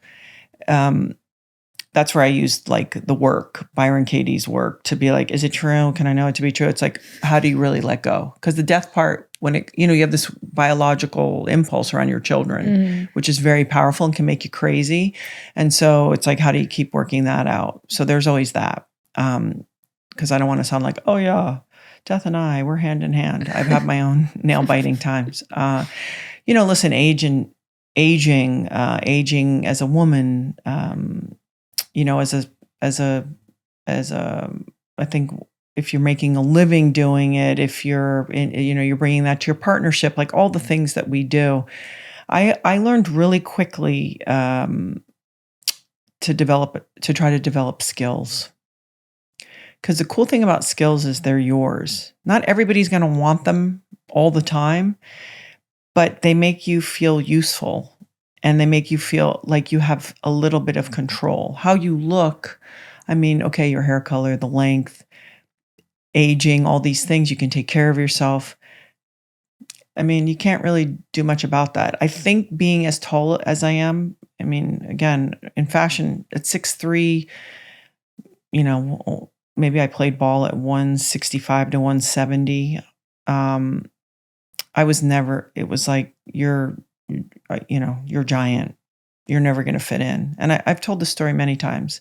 that's where I used like the work, Byron Katie's work, to be like, is it true? Can I know it to be true? It's like, how do you really let go? Because the death part, when you have this biological impulse around your children, which is very powerful and can make you crazy. And so it's like, how do you keep working that out? So there's always that. Because I don't want to sound like, oh yeah, death and I, we're hand in hand. I've had my own nail biting times. Listen, aging as a woman, I think if you're making a living doing it, if you're you're bringing that to your partnership, like all the things that we do, I learned really quickly to try to develop skills. Because the cool thing about skills is they're yours. Not everybody's going to want them all the time, but they make you feel useful and they make you feel like you have a little bit of control. How you look, okay, your hair color, the length, aging, all these things, you can take care of yourself. You can't really do much about that. I think being as tall as I am, again, in fashion, at 6'3", maybe I played ball at 165 to 170. It was like, you're giant. You're never going to fit in. And I've told this story many times.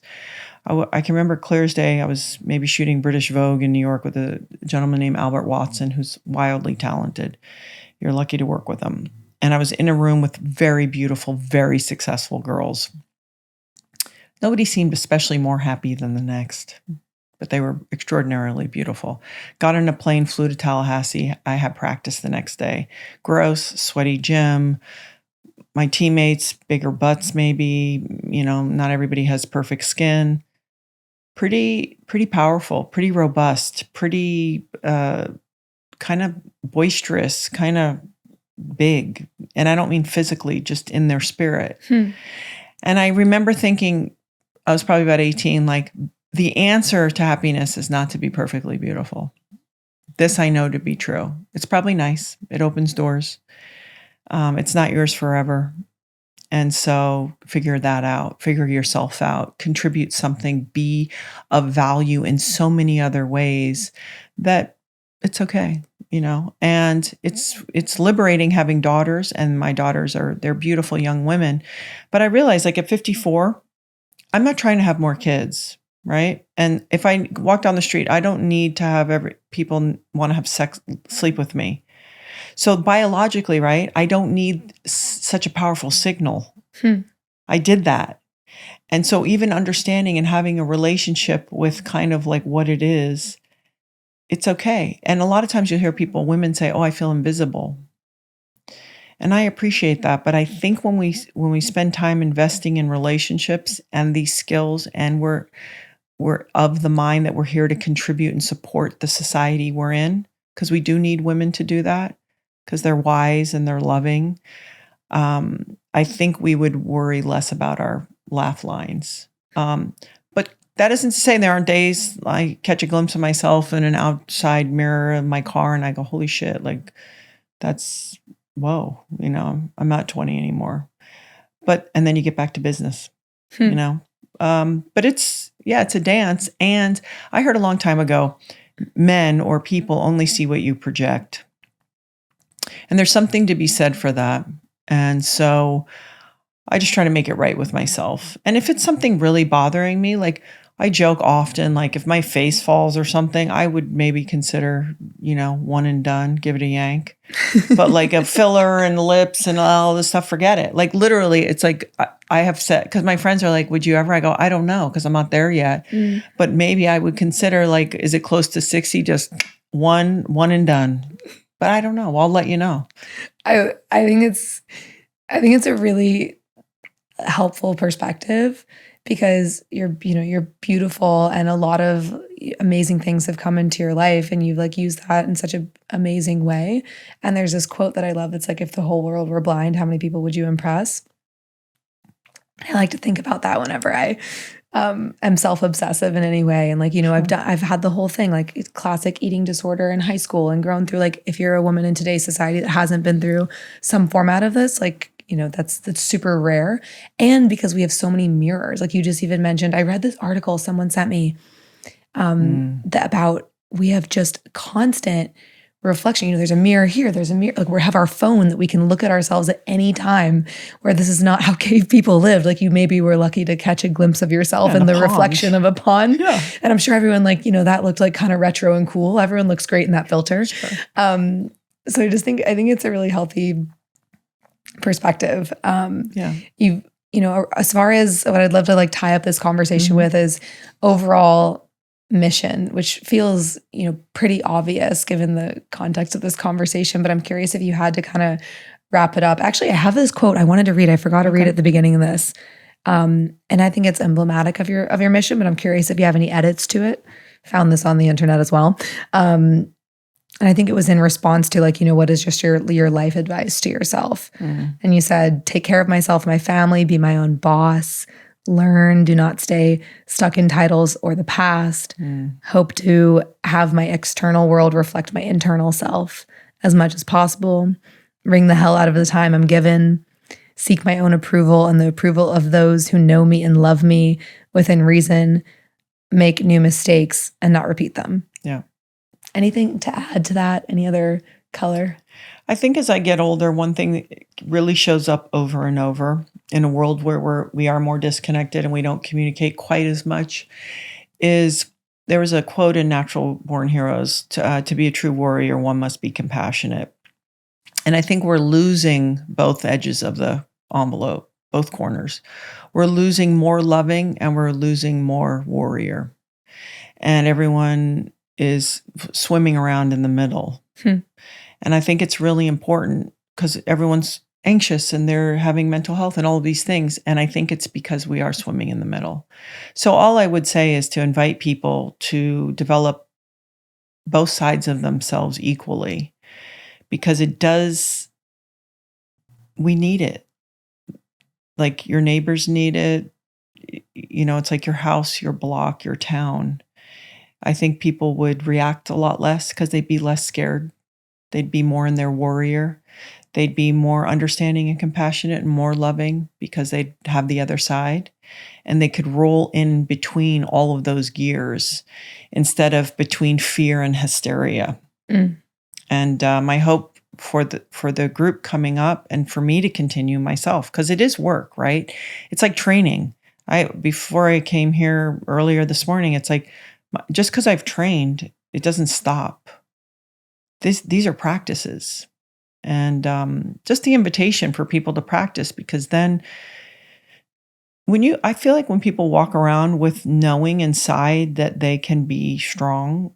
I can remember clear as day, I was maybe shooting British Vogue in New York with a gentleman named Albert Watson, who's wildly talented. You're lucky to work with him. And I was in a room with very beautiful, very successful girls. Nobody seemed especially more happy than the next, but they were extraordinarily beautiful. Got in a plane, flew to Tallahassee. I had practice the next day. Gross, sweaty gym. My teammates, bigger butts maybe. Not everybody has perfect skin. Pretty powerful, pretty robust, pretty kind of boisterous, kind of big. And I don't mean physically, just in their spirit. And I remember thinking, I was probably about 18, like, the answer to happiness is not to be perfectly beautiful. This I know to be true. It's probably nice. It opens doors. It's not yours forever. And so figure that out, figure yourself out, contribute something, be of value in so many other ways that it's okay, and it's liberating having daughters, and my daughters they're beautiful young women. But I realized, like, at 54, I'm not trying to have more kids. Right. And if I walk down the street, I don't need to have people want to have sex, sleep with me. So biologically, right, I don't need such a powerful signal. I did that. And so even understanding and having a relationship with kind of like what it is, it's okay. And a lot of times you'll hear women say, oh, I feel invisible. And I appreciate that. But I think when we spend time investing in relationships and these skills, and we're of the mind that we're here to contribute and support the society we're in, because we do need women to do that, because they're wise and they're loving. I think we would worry less about our laugh lines. But that isn't to say there aren't days I catch a glimpse of myself in an outside mirror of my car and I go, holy shit, like, that's, whoa, I'm not 20 anymore. And then you get back to business, but it's a dance. And I heard a long time ago, men or people only see what you project. And there's something to be said for that. And so I just try to make it right with myself. And if it's something really bothering me, like, I joke often, like if my face falls or something, I would maybe consider, one and done, give it a yank. But like a filler and lips and all this stuff, forget it. Like literally, it's like I have said, because my friends are like, would you ever? I go, I don't know, because I'm not there yet. But maybe I would consider, like, is it close to 60? Just one and done. But I don't know. I'll let you know. I think it's a really helpful perspective, because you're beautiful, and a lot of amazing things have come into your life, and you've like used that in such an amazing way. And there's this quote that I love. It's like, if the whole world were blind, how many people would you impress? I like to think about that whenever I am self-obsessive in any way. And like, I've had the whole thing, like classic eating disorder in high school, and grown through, like, if you're a woman in today's society that hasn't been through some format of this, like, that's super rare. And because we have so many mirrors, like you just even mentioned, I read this article someone sent me about, we have just constant reflection. There's a mirror here, there's a mirror, like we have our phone that we can look at ourselves at any time, where this is not how cave people lived. Like you maybe were lucky to catch a glimpse of yourself in the reflection of a pond. Yeah. And I'm sure everyone that looked like kind of retro and cool. Everyone looks great in that filter. Sure. So I think it's a really healthy perspective. As far as what I'd love to like tie up this conversation with is overall mission, which feels, pretty obvious given the context of this conversation, but I'm curious if you had to kind of wrap it up. Actually, I have this quote I wanted to read. I forgot to read at the beginning of this. And I think it's emblematic of your mission, but I'm curious if you have any edits to it. Found this on the internet as well. And I think it was in response to like, what is just your life advice to yourself? And you said, take care of myself, my family, be my own boss, learn, do not stay stuck in titles or the past, hope to have my external world reflect my internal self as much as possible, wring the hell out of the time I'm given, seek my own approval and the approval of those who know me and love me within reason, make new mistakes and not repeat them. Yeah. Anything to add to that? Any other color? I think as I get older, one thing that really shows up over and over in a world where we are more disconnected and we don't communicate quite as much is there was a quote in Natural Born Heroes, to be a true warrior, one must be compassionate. And I think we're losing both edges of the envelope, both corners. We're losing more loving and we're losing more warrior. And everyone is swimming around in the middle. And I think it's really important because everyone's anxious and they're having mental health and all of these things. And I think it's because we are swimming in the middle. So all I would say is to invite people to develop both sides of themselves equally, because we need it. Like your neighbors need it. It's like your house, your block, your town. I think people would react a lot less because they'd be less scared. They'd be more in their warrior. They'd be more understanding and compassionate and more loving because they'd have the other side. And they could roll in between all of those gears instead of between fear and hysteria. And my hope for the group coming up and for me to continue myself, because it is work, right? It's like training. Before I came here earlier this morning, it's like, just because I've trained, it doesn't stop. These are practices. And just the invitation for people to practice, because then I feel like when people walk around with knowing inside that they can be strong,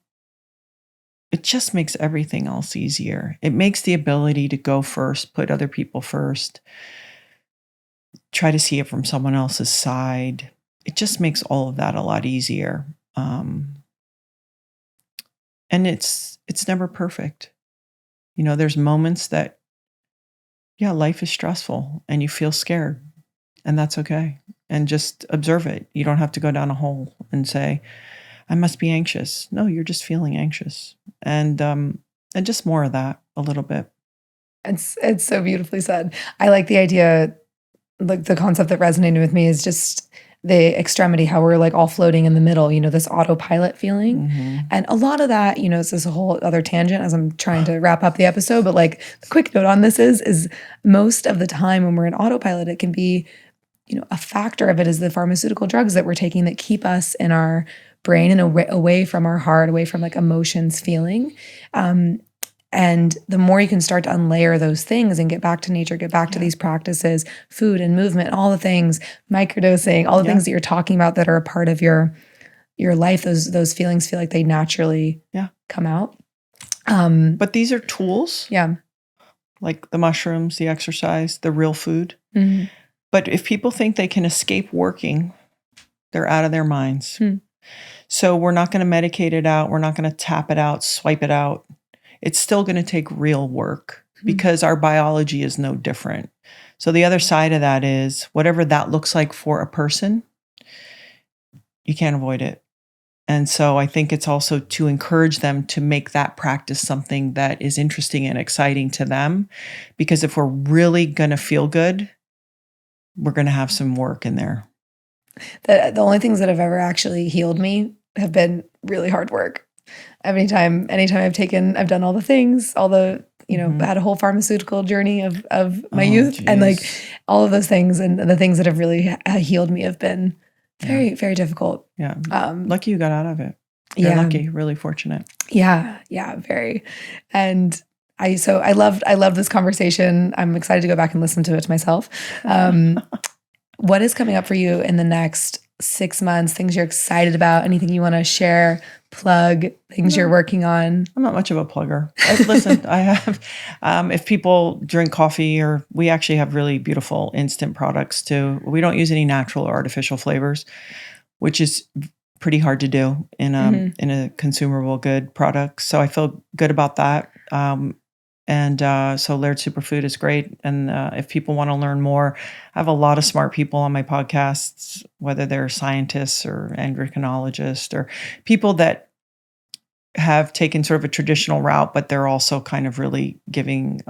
it just makes everything else easier. It makes the ability to go first, put other people first, try to see it from someone else's side. It just makes all of that a lot easier. And it's never perfect. There's moments that, life is stressful and you feel scared, and that's okay. And just observe it. You don't have to go down a hole and say, I must be anxious. No, you're just feeling anxious. And just more of that a little bit. It's so beautifully said. I like the idea, like the concept that resonated with me is just the extremity, how we're like all floating in the middle, this autopilot feeling. And a lot of that, it's this whole other tangent as I'm trying to wrap up the episode. But like the quick note on this is most of the time when we're in autopilot, it can be a factor of it is the pharmaceutical drugs that we're taking that keep us in our brain and away from our heart, away from like emotions, feeling. And the more you can start to unlayer those things and get back to nature, get back to these practices, food and movement, all the things, microdosing, all the things that you're talking about that are a part of your life, those feelings feel like they naturally come out. But these are tools. Yeah. Like the mushrooms, the exercise, the real food. Mm-hmm. But if people think they can escape working, they're out of their minds. So we're not going to medicate it out. We're not going to tap it out, swipe it out. It's still going to take real work because our biology is no different. So the other side of that is whatever that looks like for a person, you can't avoid it. And so I think it's also to encourage them to make that practice something that is interesting and exciting to them. Because if we're really going to feel good, we're going to have some work in there. The only things that have ever actually healed me have been really hard work. Anytime I've done all the things, all the, had a whole pharmaceutical journey of my youth, and like all of those things, and the things that have really healed me have been very, very difficult. Yeah. Lucky you got out of it. You're lucky, really fortunate. Yeah. Yeah. Very. And I love this conversation. I'm excited to go back and listen to it to myself. What is coming up for you in the next 6 months? Things you're excited about? Anything you want to share, plug, things you're working on? I'm not much of a plugger. Listen, I have, if people drink coffee, or we actually have really beautiful instant products too. We don't use any natural or artificial flavors, which is pretty hard to do in a consumable good product. So I feel good about that. So LAIRD Superfood is great. And if people want to learn more, I have a lot of smart people on my podcasts, whether they're scientists or endocrinologists or people that have taken sort of a traditional route, but they're also kind of really giving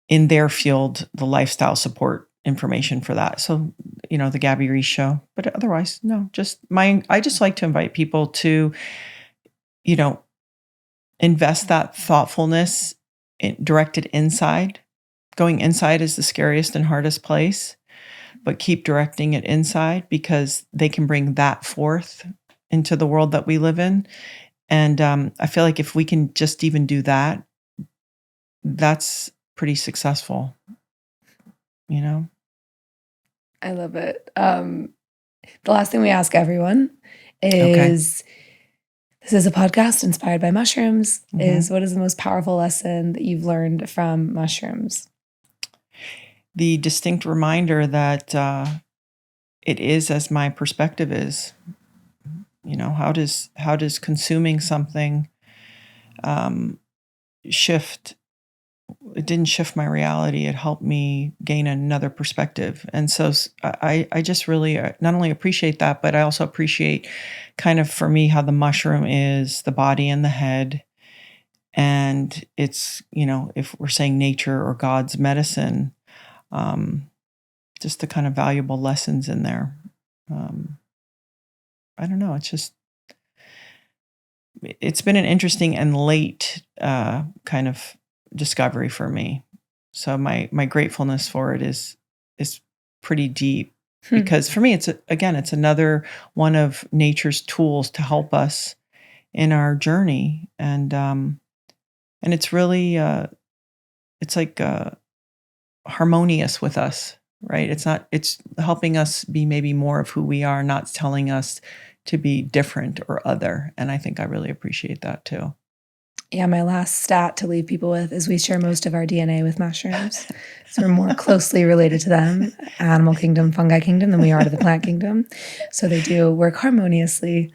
in their field the lifestyle support information for that. So, the Gabby Reece Show. But otherwise, no, I just like to invite people to, invest that thoughtfulness directed inside. Going inside is the scariest and hardest place, but keep directing it inside because they can bring that forth into the world that we live in. And I feel like if we can just even do that, that's pretty successful, I love it. The last thing we ask everyone is, this is a podcast inspired by mushrooms, is what is the most powerful lesson that you've learned from mushrooms? The distinct reminder that it is as my perspective is. How does consuming something shift? It didn't shift my reality. It helped me gain another perspective. And so I just really not only appreciate that, but I also appreciate kind of for me how the mushroom is the body and the head. And it's, if we're saying nature or God's medicine, just the kind of valuable lessons in there. I don't know. It's been an interesting and late kind of discovery for me. So my gratefulness for it is pretty deep because for me, it's another one of nature's tools to help us in our journey. And it's really, it's like harmonious with us, right? It's helping us be maybe more of who we are, not telling us to be different or other. And I think I really appreciate that too. Yeah, my last stat to leave people with is we share most of our DNA with mushrooms. So we're more closely related to them, animal kingdom, fungi kingdom, than we are to the plant kingdom. So they do work harmoniously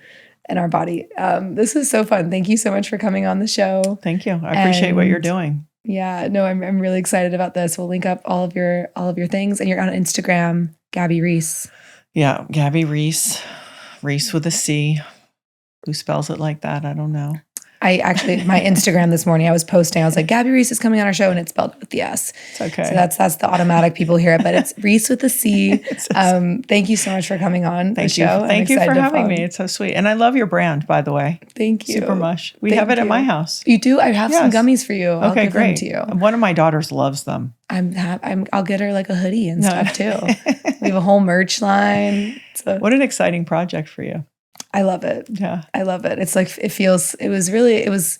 in our body. This is so fun. Thank you so much for coming on the show. Thank you. I appreciate what you're doing. Yeah, no, I'm really excited about this. We'll link up all of your things, and you're on Instagram, Gabby Reece. Yeah, Gabby Reece, Reece with a C. Who spells it like that? I don't know. I actually, my Instagram this morning, I was posting, I was like, Gabby Reece is coming on our show, and it's spelled with the S. It's okay. So that's the automatic people hear it, but it's Reece with a C. Thank you so much for coming on the show. Thank you for having me. It's so sweet. And I love your brand, by the way. Thank you. Super Mush. We have it at my house. You do? I have some gummies for you. I'll give great. them to you. One of my daughters loves them. I'll get her like a hoodie and stuff too. We have a whole merch line. What an exciting project for you. I love it. Yeah. I love it. It's like, it was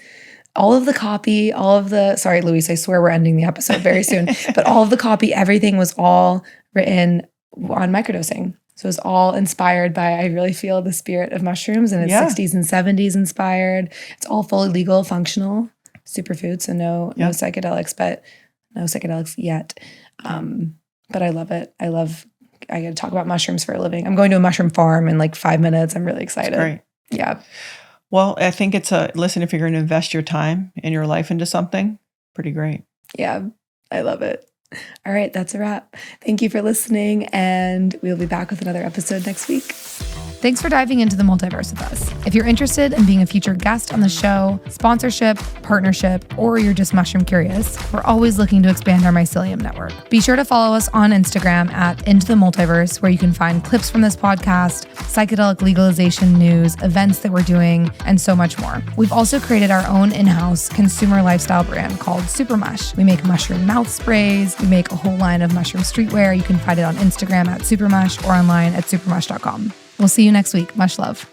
all of the copy, sorry, Luis, I swear we're ending the episode very soon, but all of the copy, everything was all written on microdosing. So it was all inspired by, I really feel the spirit of mushrooms, and it's 60s and 70s inspired. It's all fully legal, functional, superfood. So no psychedelics, but no psychedelics yet. But I love it. I get to talk about mushrooms for a living. I'm going to a mushroom farm in like 5 minutes. I'm really excited. That's great. Yeah. Well, I think listen, if you're going to invest your time and your life into something, pretty great. Yeah. I love it. All right. That's a wrap. Thank you for listening, and we'll be back with another episode next week. Thanks for diving into the multiverse with us. If you're interested in being a featured guest on the show, sponsorship, partnership, or you're just mushroom curious, we're always looking to expand our mycelium network. Be sure to follow us on Instagram at Into the Multiverse, where you can find clips from this podcast, psychedelic legalization news, events that we're doing, and so much more. We've also created our own in-house consumer lifestyle brand called Super Mush. We make mushroom mouth sprays. We make a whole line of mushroom streetwear. You can find it on Instagram at Supermush or online at supermush.com. We'll see you next week. Much love.